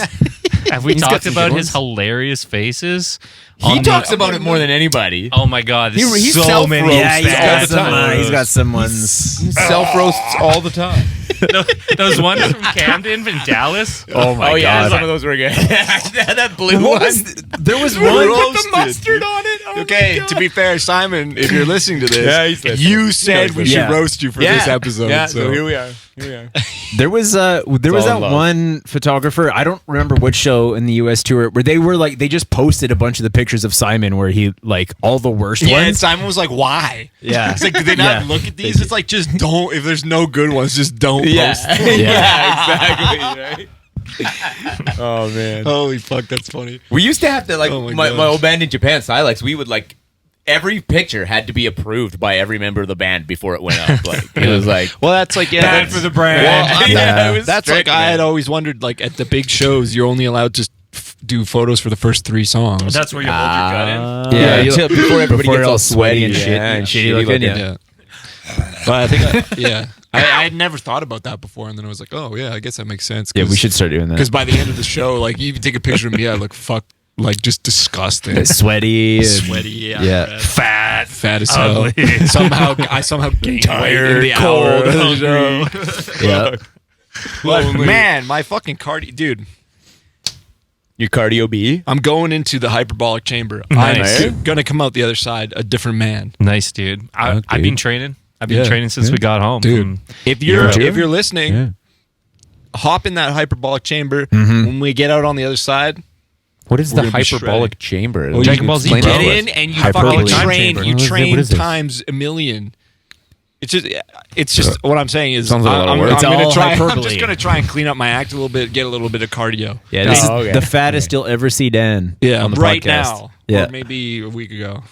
S2: Have we
S3: He's got
S2: talked
S3: some
S2: about
S3: good
S2: his
S3: ones.
S2: hilarious faces?
S3: He
S2: on
S3: talks
S2: the-
S3: about it more than anybody.
S2: Oh my god,
S3: He
S2: so
S3: self-roasts
S2: many.
S4: Yeah, he's
S3: all
S4: got
S3: the
S4: some.
S3: time.
S4: He's got some ones.
S3: Self roasts all the time.
S2: Those ones from Camden and Dallas.
S4: Oh my
S3: yeah,
S4: god!
S3: some of those were good. that blue
S4: What
S3: one.
S4: was there was
S3: Who
S4: one.
S3: put the mustard on it? Oh
S1: Okay, to be fair, Simon, if you're listening to this,
S3: Yeah, he's listening.
S1: you said we should
S4: Yeah.
S1: roast you for this episode.
S3: Yeah,
S1: so
S3: so here we are.
S4: There was
S3: all
S4: that
S3: love.
S4: one photographer. I don't remember which show in the U.S. tour where they were like they just posted a bunch of the pictures of Simon where he like all the worst
S1: yeah, and
S4: ones.
S1: Simon was like, "Why?"
S4: Yeah.
S1: It's like, do they not
S4: Yeah.
S1: look at these? It's like, just don't. If there's no good ones, just don't post them.
S3: exactly. Right. Oh man.
S1: Holy fuck, that's funny.
S3: We used to have to like
S1: Oh my
S3: my
S1: gosh.
S3: old band in Japan, Silex. We would like every picture had to be approved by every member of the band before it went up. Like it was like
S1: Well, that's like
S2: Bad for the brand.
S1: Well,
S3: yeah, it was
S1: that's
S3: strict,
S1: like I
S3: man.
S1: had always wondered. Like at the big shows, you're only allowed to do photos for the first 3 songs.
S2: That's where you hold your gut in.
S3: Yeah,
S4: you-
S3: until before everybody
S4: before
S3: gets
S4: all
S3: all sweaty and shit
S4: and shitty looking, yeah.
S1: But I think, I had never thought about that before, and then I was like, oh yeah, I guess that makes sense.
S4: Yeah, we should start doing that.
S1: Because by the end of the show, like you even take a picture of me, I look like just disgusting,
S4: Sweaty, and-
S1: sweaty,
S4: yeah.
S1: fat as hell. I somehow gained weight in the hour of the show.
S4: yeah.
S1: But man, my fucking cardio, dude.
S3: Your cardio B.
S1: I'm going into the hyperbolic chamber.
S2: Nice.
S1: I'm gonna come out the other side a different man.
S2: Nice, dude. I've been training. I've been
S1: Yeah.
S2: training since we got home.
S1: Dude, if you're
S4: Europe.
S1: listening,
S4: Yeah.
S1: hop in that hyperbolic chamber. When we get out on the other side,
S3: What is
S1: We're
S3: the
S1: gonna be
S3: hyperbolic chamber?
S1: you
S2: Dragon Ball Z,
S3: explain
S2: bro.
S3: that
S1: get
S3: to us.
S1: in and you
S4: Hyperbolic
S1: fucking
S2: time
S1: train.
S2: chamber.
S1: You
S3: What is it?
S1: train
S3: What is this?
S1: times a million. It's just what I'm saying is
S3: Sounds like a lot of
S1: I'm,
S3: work.
S1: I'm
S4: It's
S1: gonna
S4: all
S1: try. I'm
S4: hyperbole.
S1: just gonna try and clean up my act a little bit, get a little bit of cardio.
S4: Yeah, this
S3: Oh,
S4: is
S3: okay.
S4: the fattest you'll ever see Dan.
S1: Yeah,
S4: on the
S1: right
S4: podcast.
S1: now.
S4: Yeah.
S1: Or maybe a week ago.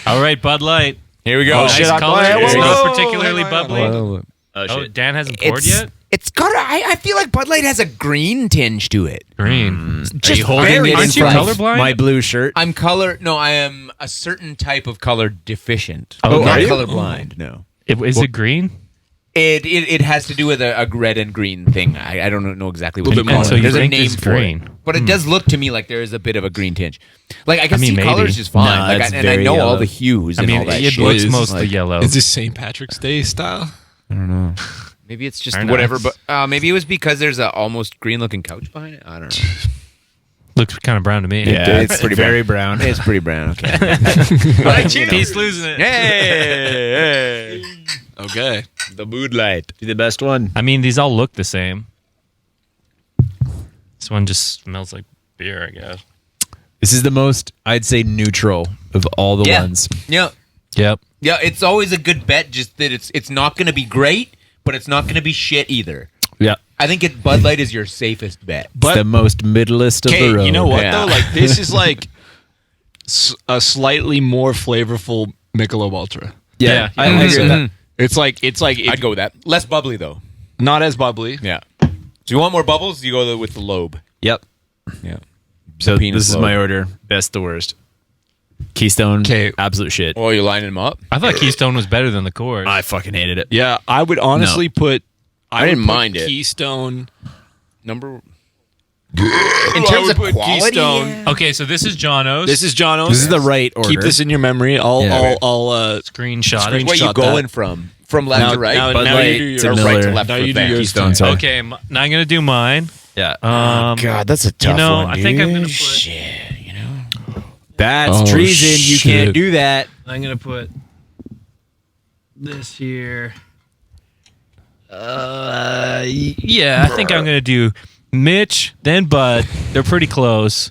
S2: All right, Bud Light.
S3: Here we go.
S1: Oh,
S2: Nice
S1: shit,
S2: color.
S1: whoa,
S2: It's
S1: whoa,
S2: not
S1: whoa,
S2: particularly
S1: hang on,
S2: bubbly.
S1: hang on.
S2: Oh, Dan hasn't poured yet?
S3: It's got. I feel like Bud Light has a green tinge to it.
S2: Green. Are
S3: Just
S2: you holding
S3: very
S2: it? Aren't you
S3: inside.
S2: colorblind?
S4: My blue shirt.
S3: I'm color. No, I am a certain type of color deficient.
S2: Oh,
S3: not
S2: are you?
S3: colorblind. No.
S2: Is it green?
S3: It has to do with a red and green thing. I don't know exactly what
S1: Little
S3: you
S1: bit
S3: call
S1: more.
S3: it.
S1: So you
S3: There's a
S2: think
S3: name
S2: it's
S3: for
S2: green.
S3: it, but it does look to me like there is a bit of a green tinge. Like I can
S2: mean,
S3: see
S2: maybe.
S3: colors just fine.
S4: Nah,
S3: Like
S4: it's
S3: and I
S4: very
S3: know all
S4: yellow.
S3: the hues
S2: I
S3: and
S2: mean,
S3: all that
S2: it
S3: shit.
S2: looks
S1: Is
S2: mostly
S3: like-
S2: yellow.
S1: Is this St. Patrick's Day style?
S3: Maybe it's just
S2: Very
S3: whatever.
S2: nice.
S3: But maybe it was because there's a almost green looking couch behind it. I don't know.
S2: Looks kind of brown to me.
S4: Yeah,
S3: it's pretty
S4: very brown.
S3: It's pretty brown. Okay.
S2: He's losing it.
S3: Hey,
S1: Okay.
S3: the mood light.
S4: Be the best one.
S2: I mean, these all look the same. This one just smells like beer, I guess.
S4: This is the most, I'd say, neutral of all the ones.
S3: Yeah.
S2: Yep.
S3: Yeah, it's always a good bet. Just that it's not going to be great, but it's not going to be shit either.
S4: Yeah.
S3: I think Bud Light is your safest bet.
S4: It's the most middlest of the
S1: Okay,
S4: road.
S1: you know what
S3: Yeah.
S1: though? Like this is like a slightly more flavorful Michelob Ultra.
S4: Yeah,
S2: Yeah,
S4: I agree with that.
S1: It's like
S3: I'd go with that. Less bubbly though.
S1: not as bubbly.
S3: Yeah. So you want more bubbles? You go with the lobe.
S4: Yep.
S3: Yeah.
S4: So
S3: penis
S4: this is
S3: lobe.
S4: my order. Best to worst. Keystone.
S1: 'Kay.
S4: Absolute shit.
S3: Oh, you're lining them up.
S2: I thought Keystone was better than the Coors.
S4: I fucking hated it.
S1: Yeah, I would honestly put.
S3: I didn't
S1: would put
S3: mind it.
S1: Keystone.
S3: Number. In terms of
S1: put
S3: quality,
S1: Keystone.
S3: yeah.
S2: Okay, so this is John O's.
S1: This is John O's.
S4: This is the right order.
S1: Keep this in your memory. I'll
S2: screenshot.
S1: Screen-
S3: What are you
S1: Shot
S3: going
S1: that.
S3: from? From left
S1: Now-
S3: to right?
S1: now-
S4: Bud
S1: now
S4: Light
S1: you do
S4: to
S1: yours.
S3: Or right to
S4: Miller.
S3: left
S1: Now
S3: for
S1: you do
S3: Ben.
S1: yours.
S4: Keystone, sorry.
S2: Okay, now I'm gonna do mine.
S4: Yeah.
S3: God, that's a tough
S2: know,
S3: one.
S2: I think I'm
S3: dude.
S2: gonna put-
S3: Shit, you know.
S4: That's
S1: Oh,
S4: treason. You
S1: shit.
S4: can't do that.
S2: I'm gonna put this here. Yeah, I think I'm gonna do Mitch, then Bud. They're pretty close.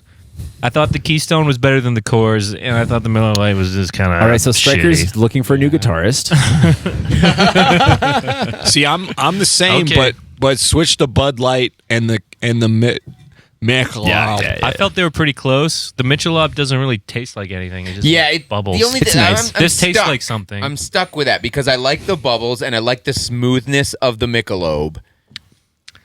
S2: I thought the Keystone was better than the Coors, and I thought the Miller Lite was just kind of
S4: All right, so Striker's
S2: shitty.
S4: looking for a new guitarist.
S1: See, I'm the same,
S2: Okay.
S1: but switch the Bud Light and the Michelob.
S2: I felt they were pretty close. The Michelob doesn't really taste like anything. It just
S3: Yeah, it
S2: bubbles.
S3: The only
S4: It's
S3: thing,
S4: nice.
S3: I'm
S2: This tastes
S3: stuck.
S2: like something.
S3: I'm stuck with that because I like the bubbles and I like the smoothness of the Michelob.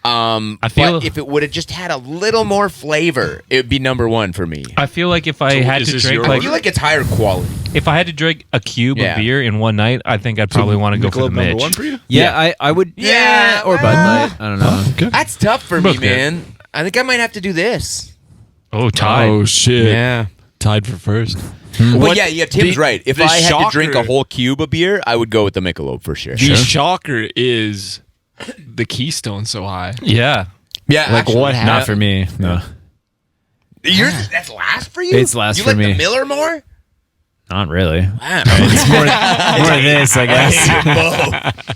S2: I feel-
S3: but if it would have just had a little more flavor, it would be number one for me.
S2: I feel like if I had
S1: is
S2: to
S1: this
S2: drink
S1: your
S3: I
S2: like
S3: feel like it's higher quality.
S2: if I had to drink a cube
S3: Yeah.
S2: of beer in one night, I think I'd probably want to go for the
S1: Michelob number
S2: Mitch.
S1: one for you.
S4: Yeah, I would.
S3: Yeah,
S4: or Bud
S3: well-
S4: Light. I don't know.
S1: Okay.
S3: That's tough for me,
S2: Okay.
S3: man. I think I might have to do this.
S2: Oh, tied.
S1: Oh shit!
S3: Yeah.
S1: Tied for first.
S3: Well,
S1: What-
S3: yeah, Tim's
S1: the-
S3: right. If
S1: the
S3: I had to drink a
S1: shocker-
S3: whole cube of beer, I would go with the Michelob for sure.
S1: The shocker is the Keystone so high.
S2: Yeah.
S3: Yeah,
S1: Like what happened?
S4: Not for me. No.
S3: That's last for you?
S4: It's last
S3: you
S4: for
S3: like
S4: me.
S3: the Miller more?
S4: Not really.
S3: Wow.
S4: It's more of this, I guess.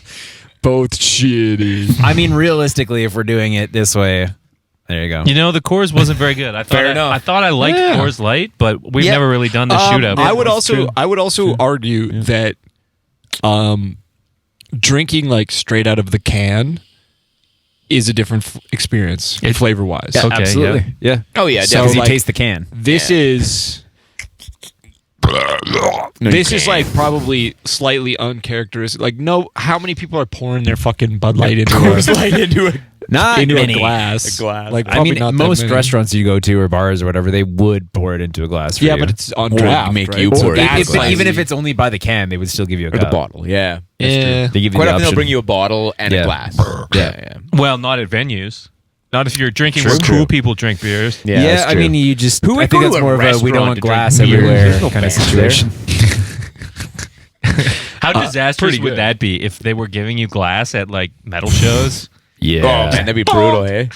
S1: Both shitty.
S4: I mean, realistically, if we're doing it this way, there you go.
S2: You know, the Coors wasn't very good. I thought
S3: Fair enough.
S2: I thought I liked
S1: Yeah.
S2: Coors Light, but we've
S3: Yeah.
S2: never really done the shootout.
S1: I would
S2: That's true.
S1: also argue that drinking like straight out of the can is a different experience flavor wise.
S2: Okay,
S4: Absolutely. Yeah.
S3: Oh, yeah,
S1: So,
S3: definitely.
S4: Because you
S1: like,
S4: taste the can.
S1: This is like probably slightly uncharacteristic. Like, how many people are pouring their fucking Bud Light into
S4: Not
S1: a
S4: many.
S1: glass?
S3: A glass.
S1: Like,
S4: I
S1: probably
S4: mean,
S1: not that
S4: most
S1: many.
S4: restaurants you go to or bars or whatever, they would pour it into a glass for
S1: Yeah,
S4: you.
S1: but it's on
S3: Or
S1: draft.
S3: make
S1: right?
S3: you
S1: So
S3: pour it into
S1: that's
S3: a glass.
S4: even if
S1: like-
S4: it's only by the can, they would still give you a
S3: Or
S4: cup.
S3: the bottle, yeah.
S1: Yeah.
S4: They give you
S3: Quite
S4: the
S3: often they'll
S4: option.
S3: bring you a bottle and
S4: Yeah.
S3: a glass. Yeah.
S2: Well, not at venues. Not if you're drinking
S3: True.
S2: where cool people drink beers.
S3: Yeah,
S4: Yeah,
S3: that's
S4: I
S3: true.
S4: mean, you just.
S3: Who would
S4: I
S3: go
S4: think
S3: to
S4: that's
S3: a
S4: more of a we
S3: restaurant
S4: don't want
S3: to drink
S4: glass
S3: beer?
S4: everywhere
S3: There's no
S4: kind of
S3: fans there.
S4: situation.
S2: How disastrous
S1: pretty
S2: would
S1: good.
S2: that be if they were giving you glass at like metal shows?
S4: Yeah.
S3: Oh, man, that'd be brutal, eh?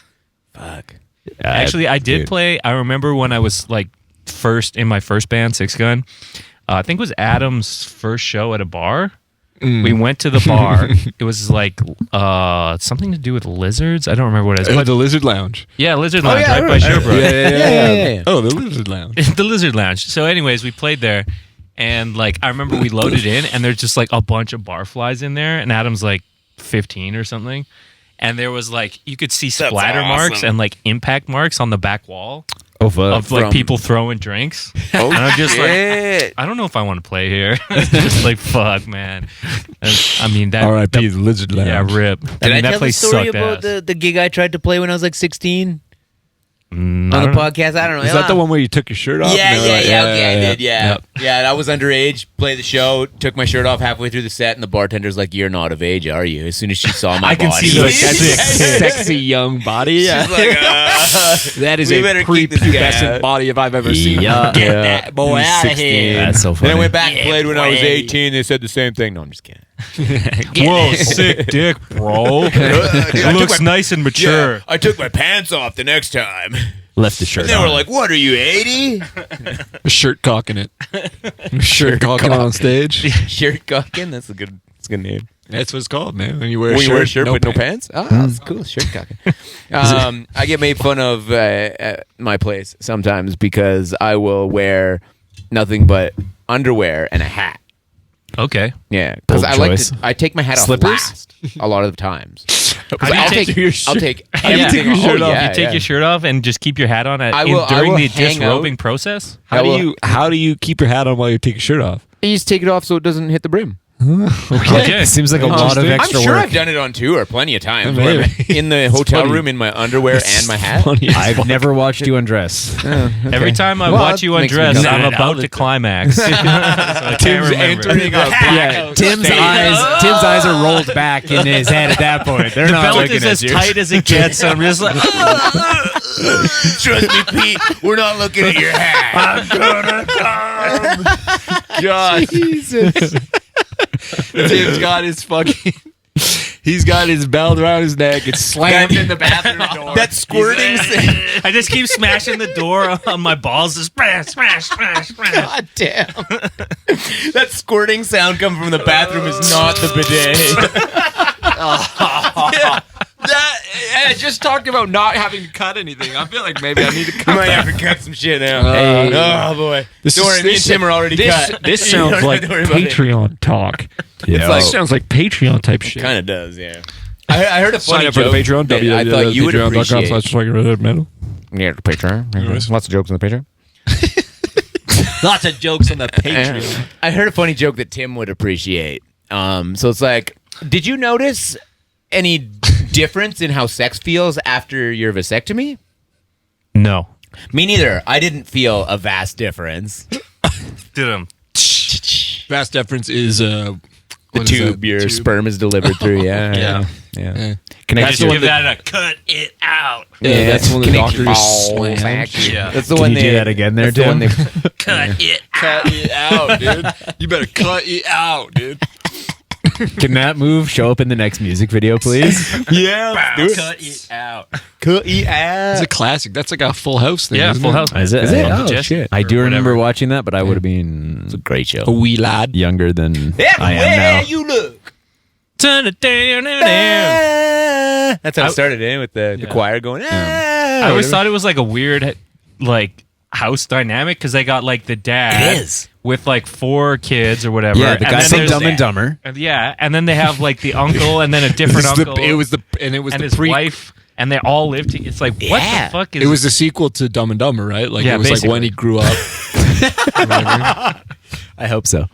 S3: Fuck.
S2: Actually, I did
S3: dude.
S2: play. I remember when I was like in my first band, Six Gun. I think it was Adam's first show at a bar. We went to the bar. It was like something to do with lizards. I don't remember what it was. But
S1: the Lizard Lounge.
S2: yeah, Lizard Lounge
S3: yeah,
S2: right by
S3: right.
S2: Sherbrooke.
S3: Yeah.
S1: Oh, the Lizard Lounge.
S2: The Lizard Lounge. So, anyways, we played there, and like I remember we loaded in, and there's just like a bunch of barflies in there, and Adam's like 15 or something, and there was like you could see splatter marks and like impact marks on the back wall
S4: Oh, fuck.
S2: of like
S3: From-
S2: people throwing drinks.
S3: Oh,
S2: And I'm just like,
S3: shit.
S2: I don't know if I want to play here. It's just like fuck, man. I mean that.
S1: R.I.P. the Lizard Lounge.
S2: Yeah, rip.
S3: Did
S2: I mean
S3: I
S2: that
S3: tell the
S2: place
S3: story
S2: sucked
S3: about
S2: ass.
S3: the gig I tried to play when I was like 16 on
S2: I
S3: the
S2: don't know.
S3: podcast? I don't know.
S1: Is that the one where you took your shirt off?
S3: Yeah,
S1: And they were like,
S3: okay, I did, yeah.
S1: Yep.
S3: Yeah, I was underage, played the show, took my shirt off halfway through the set, and the bartender's like, "You're not of age, are you?" As soon as she saw my
S2: I can
S3: body.
S2: see the
S1: Sexy young body. Yeah.
S3: She's like,
S1: That is
S3: we
S1: a
S3: better keep this guy
S1: prepubescent
S3: out.
S1: body if I've ever seen.
S4: Yeah.
S1: Get
S4: Yeah.
S1: that boy out of
S3: 16.
S1: here.
S4: That's so
S3: Then
S4: funny.
S3: I went back and played when I was
S1: boy.
S3: 18. They said the same thing. No, I'm just kidding.
S2: Whoa, sick dick, bro. It looks nice and mature.
S3: Yeah, I took my pants off the next time.
S4: Left the shirt
S3: And they
S4: on.
S3: were like, "What are you, 80?"
S1: Shirt cocking it. Shirt cocking on stage.
S3: Shirt cocking. That's a good name.
S1: That's what it's called, man. When you wear a
S3: When
S1: shirt,
S3: you wear a shirt with no
S1: pants.
S3: pants? Oh, that's cool. Shirt cocking. I get made fun of at my place sometimes because I will wear nothing but underwear and a hat.
S2: Okay.
S3: Yeah, because
S4: Bold
S3: I like
S4: choice.
S3: to. I take my hat
S4: Slippers?
S3: off last a lot of the times.
S2: How do you
S3: I'll
S2: take
S3: take.
S1: your
S3: I'll
S1: shirt-
S3: take
S2: Yeah.
S3: everything
S1: Take your shirt
S3: oh,
S1: off.
S3: yeah,
S2: You take
S3: yeah.
S2: your shirt off and just keep your hat on
S3: I will
S2: during the
S3: hang
S2: disrobing
S3: out.
S2: process?
S1: How do
S3: I will-
S1: you keep your hat on while you take your shirt off?
S3: You just take it off so it doesn't hit the brim.
S2: Okay.
S4: Seems like a lot of
S1: Interesting.
S4: extra
S3: I'm sure
S4: work.
S3: I've done it on tour plenty of times.
S1: Maybe.
S3: Where I'm in the hotel
S1: funny.
S3: room in my underwear and my hat.
S4: I've never watched you undress.
S2: Every time I
S3: Well,
S2: watch you
S3: that makes me
S2: undress,
S3: come
S2: I'm
S3: out.
S2: about to climax. So I can't remember.
S4: Yeah, Tim's eyes are rolled back in his head at that point. They're
S2: The
S4: not
S2: belt
S4: looking
S2: is
S4: at
S2: as
S4: you.
S2: tight as it gets. So I'm just like,
S3: Trust me, Pete. We're not looking at your hat.
S1: God. Jesus. Tim's got his fucking. He's got his belt around his neck. It's slammed in the bathroom door.
S3: That squirting sound.
S2: I just keep smashing the door on my balls. Just smash, smash, smash, smash.
S3: God damn. That squirting sound coming from the bathroom is not the bidet.
S1: I just talked about not having to cut anything. I feel like maybe I need to
S3: You
S1: cut
S3: might
S1: that.
S3: have to cut some shit now.
S1: Hey.
S3: Oh boy. Don't worry, me and Tim are already cut.
S1: This
S3: You don't
S1: sounds
S3: have
S1: like
S3: to worry about it.
S1: Patreon talk.
S4: Yeah.
S3: like-
S1: Sounds like Patreon type shit.
S3: Kind of does, yeah. I heard a funny
S1: Sign up for the
S3: joke
S1: Patreon.
S3: that I thought you would appreciate.
S1: patreon.com/metal.
S3: Yeah, the Patreon. Lots of jokes on the Patreon.
S2: Lots of jokes on the Patreon.
S3: I heard a funny joke that Tim would appreciate. So it's like, did you notice any difference in how sex feels after your vasectomy?
S2: No.
S3: Me neither. I didn't feel a vast difference.
S2: Did him.
S1: Vast deference is
S3: The tube your sperm is delivered through. Yeah.
S1: Yeah.
S3: Can I
S1: That's
S3: just
S1: the one
S2: Give that a cut it out.
S1: Yeah, that's when the
S3: Connect
S1: doctor
S3: your
S1: just
S3: balls,
S1: slams.
S3: actually.
S2: Yeah.
S3: That's the
S4: Can
S3: one
S4: you
S3: they
S4: do that again there,
S3: that's the one
S4: Tim?
S3: they-
S2: Cut it.
S1: Cut it out, dude. You better cut it out, dude.
S4: Can that move show up in the next music video, please?
S3: Yeah,
S2: Cut it out.
S3: Cut it out.
S1: It's a classic. That's like a Full House thing.
S2: Yeah,
S1: isn't
S2: Full
S1: it?
S2: House.
S4: Is it?
S3: Oh,
S2: Jesse?
S3: shit.
S4: I do
S2: Or
S4: remember
S2: whatever.
S4: watching that, but I would have been
S3: It's a great show.
S1: A wee lad.
S4: younger than I am
S3: Everywhere
S4: now.
S3: you look.
S2: Turn it down.
S3: That's how it started in with the choir going.
S2: I always thought it was like a weird, like house dynamic because they got like the dad
S3: It is.
S2: with like 4 kids or whatever.
S4: Yeah, the
S2: and
S4: guy
S2: then
S4: from
S2: there's-
S4: Dumb and Dumber.
S2: Yeah, and then they have like the uncle and then a different uncle.
S1: It was the
S2: and
S1: the
S2: his
S1: pre.
S2: wife, and they all lived together. It's like what
S3: Yeah.
S2: the fuck is
S1: It was the sequel to Dumb and Dumber, right? Like
S2: Yeah,
S1: it was like when
S2: basically.
S1: he grew up.
S4: I hope so.
S2: It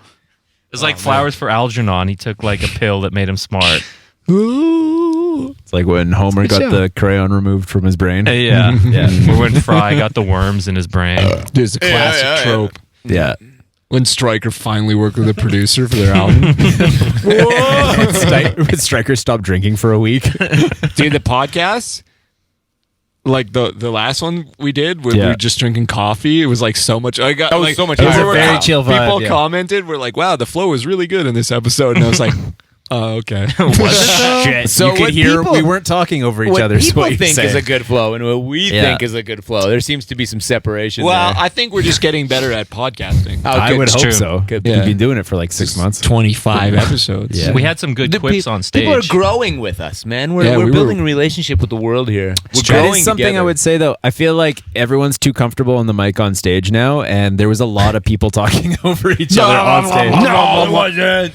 S2: was like Flowers for Algernon. He took like a pill that made him smart.
S1: Ooh.
S4: It's like when Homer got
S1: show.
S4: the crayon removed from his brain.
S2: Yeah, yeah. Or when Fry got the worms in his brain.
S1: There's a classic trope.
S4: Yeah.
S1: When Stryker finally worked with a producer for their album.
S4: When Stryker stopped drinking for a week.
S1: Dude, the podcast, like the last one we did where we
S4: Yeah.
S1: were just drinking coffee, it was like so much. I got
S3: That was
S1: like
S3: so much
S4: It was a
S3: higher.
S4: very chill vibe.
S1: People
S4: yeah.
S1: commented, were like, "Wow, the flow was really good in this episode," and I was like, "Oh, okay."
S4: Shit.
S3: So
S4: you could
S3: what
S4: hear
S3: people-
S4: we weren't talking over each
S3: What
S4: other. is
S3: people
S4: what you're
S3: think is
S4: saying.
S3: a good flow and what we
S4: Yeah.
S3: think is a good flow. There seems to be some separation
S1: Well,
S3: there.
S1: I think we're just getting better at podcasting.
S3: Oh,
S4: I
S3: good.
S4: would
S2: It's
S4: hope
S2: true.
S4: so.
S3: Good.
S4: We've
S1: Yeah.
S4: been doing it for like 6 months.
S1: 25 episodes.
S4: Yeah.
S2: We had some good
S3: The
S2: quips on stage.
S3: People are growing with us, man. We're,
S1: Yeah,
S3: we're
S1: we
S3: building
S1: were-
S3: a relationship with the world here. We're
S4: That
S3: growing
S4: is something
S3: together.
S4: I would say though. I feel like everyone's too comfortable on the mic on stage now, and there was a lot of people talking over each other on stage.
S3: No, it wasn't.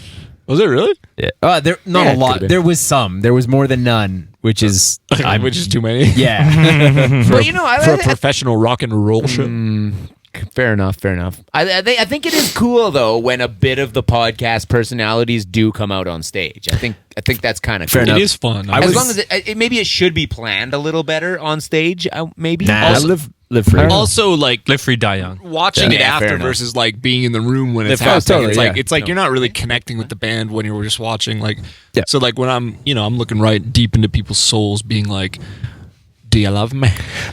S1: Was it really?
S4: Yeah. There not
S3: Yeah,
S4: a
S3: it
S4: lot.
S3: could've been.
S4: There was some. There was more than none, which is
S1: Which is too many.
S4: yeah.
S3: Well, you know,
S1: For a professional rock and roll show.
S3: Fair enough. Fair enough. I think it is cool though when a bit of the podcast personalities do come out on stage. I think that's kind of cool.
S4: Fair
S1: It
S4: enough.
S1: is fun.
S4: I
S3: As
S4: was-
S3: long as maybe it should be planned a little better on stage. Maybe.
S4: Nah,
S3: Also-
S4: live free.
S1: also like
S2: Live free, die young.
S1: watching it
S3: Yeah, fair
S1: after
S3: enough.
S1: versus like being in the room when it's
S4: Yeah,
S1: happening.
S4: totally,
S1: it's like
S4: yeah.
S1: it's like you're not really connecting with the band when you're just watching. Like
S4: Yeah.
S1: so like when I'm looking right deep into people's souls, being like, "Do you love me?"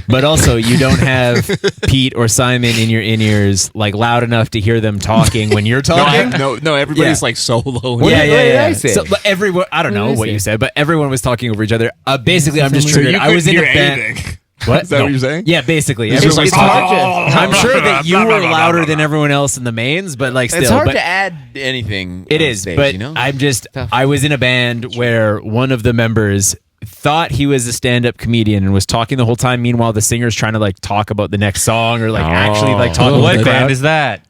S4: But also, you don't have Pete or Simon in your in-ears like loud enough to hear them talking when you're talking.
S1: No, everybody's
S4: Yeah.
S1: like solo.
S3: What
S4: yeah,
S3: did-
S4: yeah,
S3: what did
S4: yeah.
S3: I say?
S4: So, but everyone, I don't know
S3: did I
S4: what
S3: say?
S4: you said, but everyone was talking over each other. Basically, I'm just
S1: So
S4: triggered.
S1: you
S4: I was in a
S1: couldn't hear
S4: band.
S1: anything.
S4: What?
S1: Is that what you're saying?
S4: Yeah, basically.
S1: It's just
S4: Everyone's
S1: like-
S4: talking. I'm sure that you were louder than everyone else in the mains, but like still,
S3: It's hard
S4: but
S3: to add anything.
S4: it
S3: on
S4: is.
S3: stage,
S4: But
S3: you know?
S4: I'm just,
S3: Tough.
S4: I was in a band where one of the members thought he was a stand-up comedian and was talking the whole time. Meanwhile, the singer's trying to like talk about the next song or like actually like talk.
S1: Oh,
S4: about
S2: What
S4: the
S2: band
S4: crowd.
S2: is that?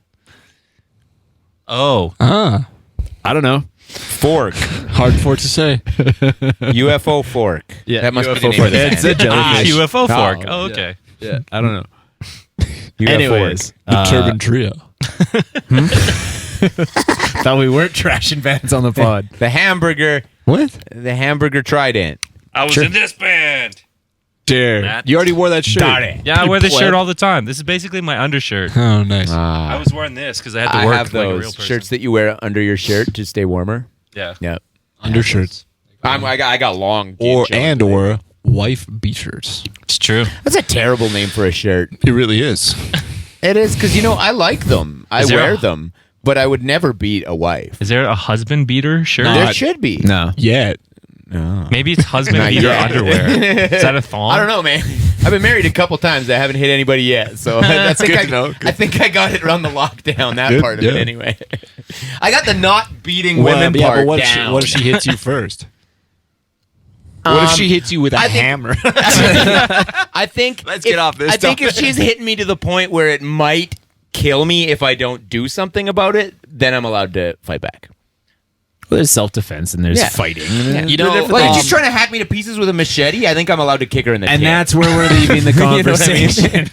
S2: Oh,
S4: I don't know.
S3: Fork.
S1: Hard for it to say.
S3: UFO fork.
S4: Yeah,
S3: that must
S4: UFO
S3: be the name
S4: fork.
S3: of the
S4: It's a
S3: band.
S4: jellyfish.
S2: UFO fork.
S3: Oh,
S2: Oh, okay.
S4: Yeah, I don't know.
S3: UFO
S4: Anyways,
S1: The Turban Trio.
S4: thought we weren't trashing bands on the pod.
S3: The hamburger.
S1: What?
S3: The hamburger trident.
S2: I was in this band.
S1: Dare.
S2: Matt.
S1: You already wore that shirt.
S2: Yeah, I wear this
S1: pleb.
S2: shirt all the time. This is basically my undershirt.
S1: Oh, nice.
S2: I was wearing this because I had to
S3: I
S2: work
S3: have
S2: like a real
S3: those
S2: person.
S3: shirts that you wear under your shirt to stay warmer.
S2: Yeah.
S3: Yeah.
S1: Undershirts.
S3: I got long.
S1: Or
S3: jeans.
S1: or wife beat shirts.
S2: It's true.
S3: That's a terrible name for a shirt.
S1: It really is.
S3: It is because I like them. I
S2: Is there
S3: wear
S2: a-
S3: them, but I would never beat a wife.
S2: Is there a husband beater shirt?
S1: No.
S3: There should be.
S4: No.
S1: Yet.
S2: Maybe it's husband
S3: Not
S2: beater
S3: yet.
S2: underwear. Is that a thong?
S3: I don't know, man. I've been married a couple times. I haven't hit anybody yet, so I think
S1: good to know.
S3: I think I got it around the lockdown. That
S1: Good,
S3: part of it,
S1: yeah.
S3: anyway. I got the not beating women
S1: yeah,
S3: part
S1: but what if,
S3: down.
S1: what if she hits you first? What if she hits you with a
S3: I think-
S1: hammer?
S3: I think
S1: Let's get off this
S3: I think if
S1: topic.
S3: she's hitting me to the point where it might kill me if I don't do something about it, then I'm allowed to fight back.
S4: Well, there's self-defense and there's
S3: Yeah.
S4: fighting.
S1: You know,
S3: Like, if she's trying to hack me to pieces with a machete, I think I'm allowed to kick her in the
S4: And
S3: tit.
S4: that's where we're leaving the
S3: You know what I mean?
S4: conversation.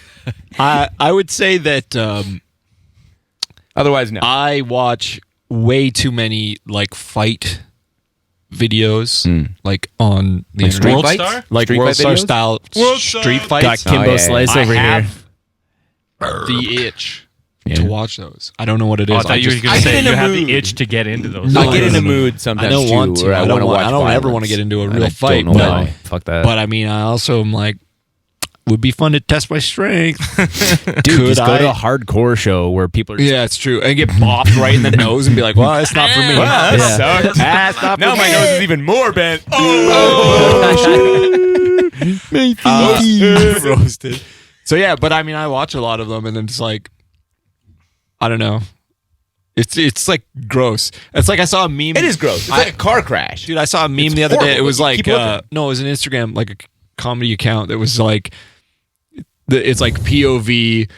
S1: I would say that
S3: Otherwise, no.
S1: I watch way too many like fight videos like on the
S3: Like street
S1: internet.
S3: fights?
S2: Star?
S1: Like
S3: Street
S1: World
S3: fight
S1: Star
S3: videos?
S1: style street
S4: Got
S1: fights.
S4: Kimbo
S3: yeah, yeah.
S4: Slice
S1: I
S4: over here.
S1: have the itch to watch those. I don't know what it is.
S2: Oh, I thought you were
S3: I
S2: going
S3: get
S2: to say
S3: in
S2: you
S3: a
S2: have
S3: mood.
S2: the itch to get into those.
S1: No,
S3: I get in a
S1: no.
S3: mood sometimes
S1: I don't
S3: too,
S1: want to.
S3: where
S1: I
S3: I
S1: don't
S3: want to
S1: want.
S3: watch
S1: I don't ever
S3: violence.
S1: want to get into a
S3: And
S1: real
S3: I
S1: fight.
S3: don't know
S1: But,
S3: why.
S4: Fuck that.
S1: but I mean, I also am like, would be fun to test my strength.
S4: Dude,
S1: Could
S4: just go to a
S1: I?
S4: hardcore show where people are just
S1: Yeah, it's true. And get bopped right in the nose and be like, well, it's not for me.
S3: Well, that
S4: Yeah.
S3: sucks.
S1: That's not
S3: Now
S1: for
S3: my
S1: me.
S3: nose is even more bent.
S1: Roasted. So yeah, but I mean, I watch a lot of them, and then it's like, I don't know. It's like gross. It's like I saw a meme.
S3: It is gross. It's like a car crash.
S1: Dude, I saw a meme
S3: It's
S1: the other day.
S3: horrible.
S1: It was like,
S3: Keep looking.
S1: no, it was an Instagram, like a comedy account that was like, it's like POV.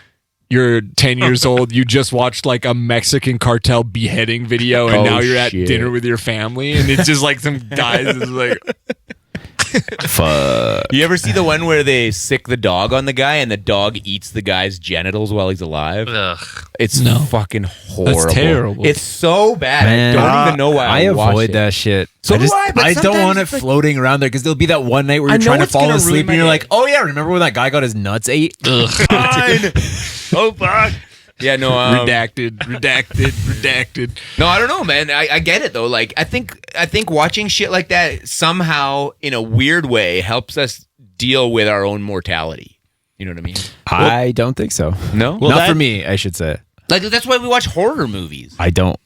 S1: You're 10 years old. You just watched like a Mexican cartel beheading video, and
S3: Oh,
S1: now you're at
S3: shit.
S1: dinner with your family, and it's just like some guys is like,
S4: fuck.
S3: You ever see the one where they sick the dog on the guy and the dog eats the guy's genitals while he's alive?
S2: Ugh.
S3: It's
S1: No.
S3: fucking horrible.
S1: terrible.
S3: It's so bad.
S4: Man,
S3: I don't even know why
S4: I
S3: watched
S4: avoid
S3: it.
S4: that shit.
S3: So do I, but
S4: I don't
S3: sometimes
S4: want it
S3: it's like-
S4: floating around there because there'll be that one night where
S3: I
S4: you're
S3: know
S4: trying to
S3: it's
S4: fall
S3: gonna ruin
S4: asleep
S3: my
S4: and you're
S3: day.
S4: like, oh yeah, remember when that guy got his nuts ate?
S3: Fine. Oh fuck. Yeah, no.
S1: redacted.
S3: No, I don't know, man. I get it though. Like, I think watching shit like that somehow, in a weird way, helps us deal with our own mortality. You know what I mean?
S4: I don't think so.
S3: No.
S1: Well,
S4: Not
S1: that-
S4: for me, I should say.
S3: Like that's why we watch horror movies.
S4: I don't.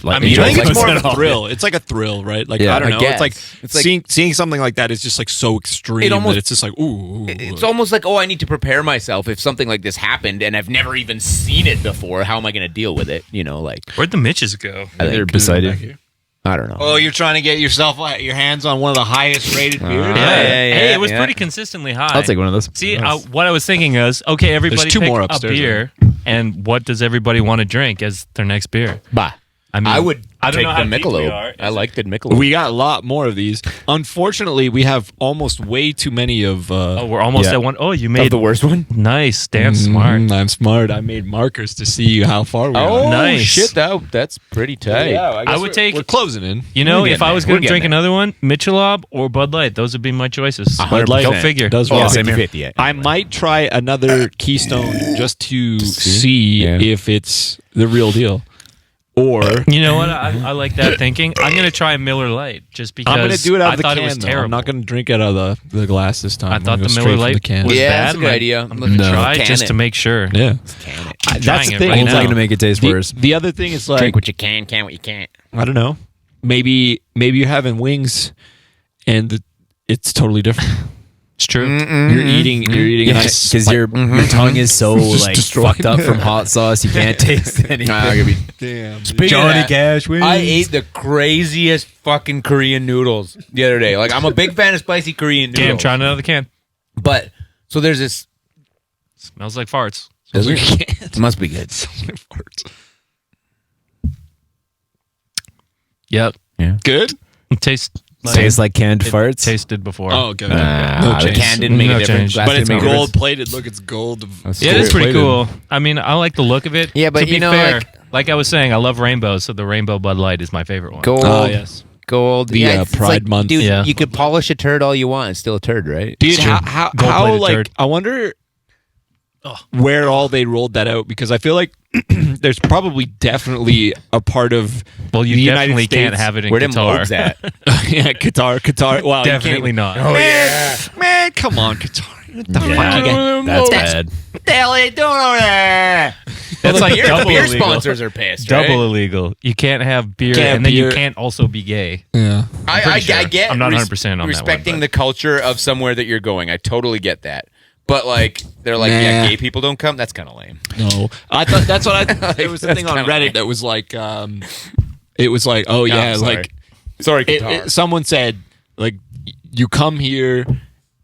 S4: Like,
S2: I mean,
S4: enjoy
S1: I think
S4: those
S1: it's more
S4: at
S1: of a
S4: all.
S1: thrill. It's like a thrill, right? Like
S4: Yeah,
S1: I don't
S3: I
S1: know. It's like,
S3: guess. It's like-
S1: seeing something like that is just like so extreme
S3: It almost-
S1: that it's just like ooh.
S3: It's almost like, oh, I need to prepare myself if something like this happened and I've never even seen it before. How am I going to deal with it? You know, like
S2: Where'd the Mitches go?
S4: They're beside you.
S3: I don't know.
S1: Oh, you're trying to get your hands on one of the highest rated beers.
S2: Hey, it was
S3: yeah.
S2: pretty consistently high.
S4: I'll take one of those.
S2: See, what I was thinking is, okay, everybody
S1: two
S2: pick
S1: more
S2: a
S1: upstairs,
S2: beer, and what does everybody want to drink as their next beer?
S3: Bah.
S2: I mean,
S3: I would
S2: I don't
S3: take
S2: know
S3: the
S2: how deep we
S3: Michelob.
S2: are.
S3: I like the Michelob.
S1: We got a lot more of these. Unfortunately, we have almost way too many of.
S2: Oh, we're almost
S4: Yeah.
S2: at one. Oh, you
S3: Of
S2: made
S3: the worst one.
S2: nice. Damn smart.
S1: I'm smart. I made markers to see how far we
S3: Oh,
S1: are.
S2: Nice.
S3: shit! That's pretty tight.
S2: I would take-
S1: We're closing in.
S2: You know,
S3: We're
S2: if
S3: getting
S2: I was
S3: there.
S2: going
S3: We're
S2: to drink
S3: getting
S2: another one, Michelob or Bud Light, those would be my choices.
S3: 100%.
S2: Go figure.
S1: Does
S3: Oh,
S1: rock.
S3: same here. 50, yeah.
S1: I might try another Keystone just to see
S3: Yeah.
S1: if it's the real deal, or
S2: You know what? I like that thinking. I'm going to try a Miller Light just because
S1: I'm going to do it out
S2: I
S1: of the
S2: thought
S1: can.
S2: it was
S1: though.
S2: terrible.
S1: I'm not going to drink it out of the glass this time.
S2: I
S1: I'm
S2: thought
S1: gonna
S2: the
S1: go
S2: Miller
S1: straight from
S2: Light
S1: the can.
S2: was
S3: Yeah,
S2: bad.
S3: that's a good idea.
S2: I'm going to
S4: No.
S2: try
S3: Can
S2: just
S3: it.
S2: to make sure.
S1: Yeah,
S3: Can it?
S1: that's
S2: trying
S1: the
S2: it
S1: thing.
S2: right
S1: It's
S2: now.
S4: Only gonna make it taste worse.
S1: The other thing is like
S3: Drink what you can what you can't.
S1: I don't know. Maybe you're having wings, and it's totally different.
S2: It's true.
S1: You're eating a nice
S4: Because your tongue is so
S1: Just
S4: like
S1: destroyed.
S4: fucked up from hot sauce, you can't taste anything.
S1: damn.
S3: Speaking of that,
S4: Cash wings.
S3: I ate the craziest fucking Korean noodles the other day. Like, I'm a big fan of spicy Korean noodles.
S2: Damn, try another can.
S3: But so there's this.
S2: Smells like farts.
S3: It must be good.
S2: Yep.
S1: Good.
S2: It tastes like,
S4: Tastes like canned farts.
S2: tasted before.
S1: Oh, good.
S3: the
S1: change.
S3: can didn't make
S2: No
S3: a difference.
S2: change.
S3: Glass
S1: But it's
S3: didn't make a
S1: gold
S3: difference.
S1: plated. Look, it's gold.
S2: Yeah, it is pretty
S1: plated.
S2: cool. I mean, I like the look of it.
S3: Yeah, but
S2: to be
S3: you know,
S2: fair, like I was saying, I love rainbows, so the rainbow Bud Light is my favorite one.
S3: Gold.
S1: Oh yes.
S3: Gold.
S1: The,
S3: it's
S1: Pride Month.
S3: Dude,
S2: Yeah.
S3: you could polish a turd all you want. It's still a turd, right?
S1: Dude,
S2: True.
S1: how
S2: Gold-plated
S1: like
S2: turd.
S1: I wonder where all they rolled that out, because I feel like there's probably definitely a part of
S2: Well, you
S1: the
S2: definitely
S1: United
S2: can't
S1: States-
S2: have it in
S3: Where them
S2: Qatar.
S3: lobes at?
S1: yeah, Qatar. Wow, you can't
S2: Definitely
S1: even-
S2: not.
S1: Man, come on, Qatar. What the fuck you
S2: Yeah.
S1: get?
S4: That's bad.
S1: What the hell are they doing over there?
S2: That's like double
S3: beer
S2: illegal.
S3: sponsors are pissed.
S2: Double
S3: right?
S2: illegal. You can't have beer,
S1: Can't
S2: and then you
S1: beer.
S2: can't also be gay.
S1: Yeah.
S3: I
S2: sure.
S3: get.
S2: I'm not 100% on that one,
S3: respecting
S2: but-
S3: the culture of somewhere that you're going. I totally get that. But like, they're like,
S1: Nah.
S3: yeah, gay people don't come. That's kind of lame.
S1: No, I thought that's what I. There was a
S3: That's
S1: thing on
S3: kinda
S1: Reddit
S3: lame.
S1: that was like, it was like, oh yeah,
S3: sorry.
S1: like
S3: Sorry, Qatar.
S1: someone said like you come here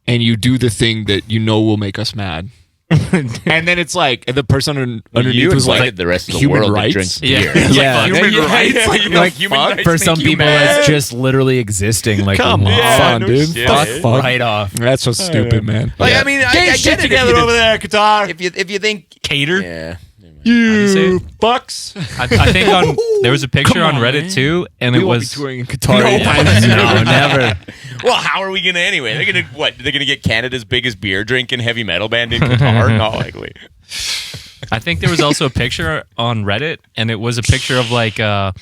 S1: and you do the thing that you know will make us mad, and then it's like the person underneath
S3: you
S1: was like
S3: invited the rest of the
S1: human
S3: world
S1: rights?
S3: that drinks
S2: Yeah.
S3: beer.
S4: Yeah.
S1: human rights.
S3: Like, human rights
S4: For
S3: make
S4: some
S3: you
S4: people,
S3: mad.
S4: it's just literally existing. Like,
S1: Come on,
S3: Yeah, no
S1: dude.
S3: shit.
S1: Fuck.
S4: right off.
S1: That's so stupid, man.
S3: Like, I mean, I
S1: Get
S3: get
S1: shit
S3: it
S1: together over there, Qatar.
S3: If you think
S2: Cater.
S3: yeah.
S1: You
S2: say it?
S1: fucks.
S2: I think there was a picture
S1: Come
S2: on
S1: on,
S2: Reddit
S1: man.
S2: too, and
S1: We
S2: it
S1: won't
S2: was
S1: be touring in Qatar.
S3: No,
S1: anytime
S3: no,
S1: soon.
S4: never.
S3: Well, how are we gonna anyway? They're gonna what? They're gonna get Canada's biggest beer drinking heavy metal band in Qatar? Not likely.
S2: I think there was also a picture on Reddit, and it was a picture of like a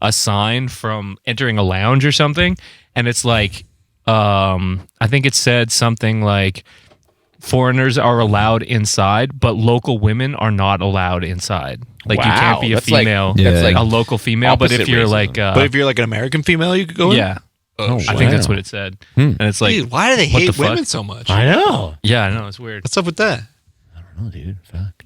S2: sign from entering a lounge or something, and it's like I think it said something like foreigners are allowed inside, but local women are not allowed inside. Like you
S3: Wow,
S2: can't be a
S3: that's like-
S2: female,
S3: that's like
S2: a local female. But if
S3: opposite
S2: you're
S3: racism.
S2: like,
S1: But if you're like an American female, you could go in?
S2: yeah,
S3: Oh,
S2: I think that's
S3: wow.
S2: what it said. And it's like,
S1: Dude, why do they
S2: what
S1: hate
S2: the fuck?
S1: women so much?
S3: I know.
S2: yeah, I know it's weird.
S1: What's up with that?
S3: Oh, dude, fuck.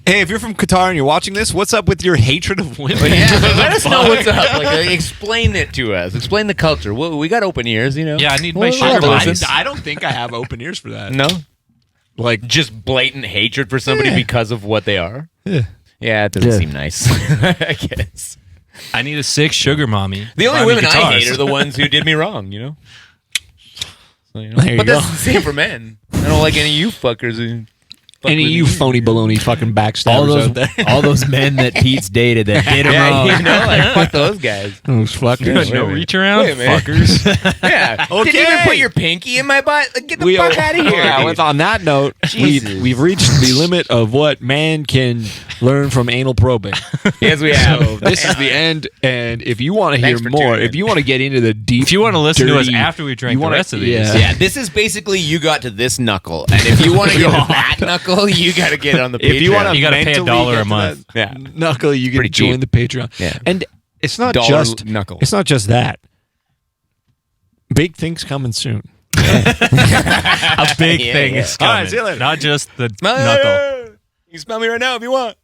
S1: Hey, if you're from Qatar and you're watching this, what's up with your hatred of women?
S3: Yeah, let us know what's up. Like, explain it to us. Explain the culture. We got open ears, you know.
S2: Yeah, I need my
S3: Well,
S2: sugar
S3: I-
S2: mommies.
S1: I don't think I have open ears for that.
S3: No,
S1: Like,
S3: just blatant hatred for somebody
S1: Yeah.
S3: because of what they are.
S1: yeah.
S3: Yeah, it doesn't
S4: Yeah.
S3: seem nice. I guess
S2: I need a sick sugar mommy.
S3: the only
S2: Buy me
S3: women I
S2: guitars.
S3: hate are the ones who did me wrong. You know. So, you know.
S1: There you
S3: but
S1: go.
S3: that's the same for men. I don't like any of you fuckers who. fuck
S1: Any of
S3: with
S1: you
S3: me.
S1: phony baloney fucking backstabbers out there.
S4: all those men that Pete's dated that did him
S3: Yeah,
S4: wrong.
S3: you know, like fuck those guys.
S1: Those fuckers.
S2: No
S3: Wait a
S2: reach around,
S3: Wait a minute.
S2: fuckers.
S3: Yeah. Didn't even put your pinky in my butt. Like, get the fuck out of here.
S1: Yeah, with- on that note,
S3: Jesus.
S1: we've reached the limit of what man can learn from anal probing.
S3: Yes, we have.
S1: So this is the end. And if you want to hear
S3: Thanks for
S1: more,
S3: tuning in.
S1: if you want to get into the deep,
S2: If you want to listen to us
S1: dirty-
S2: after we drank
S1: you
S2: the
S1: wanna-
S2: rest of these,
S1: yeah.
S3: Yeah, this is basically you got to this knuckle, and if you want to get to that knuckle, you got to get it on the Patreon.
S1: if you want to,
S2: You gotta pay $1 a month.
S3: Yeah.
S1: knuckle, you can
S3: Pretty
S1: join
S3: cheap.
S1: the Patreon.
S3: Yeah.
S1: And it's not
S3: Dollar
S1: just
S3: knuckle.
S1: It's not just that. Big things coming soon.
S2: a big
S3: Yeah,
S2: thing
S3: yeah.
S2: is
S1: All
S2: coming.
S1: right, see you later.
S2: Not just the
S3: Smell
S2: knuckle.
S3: it. You can smell me right now if you want.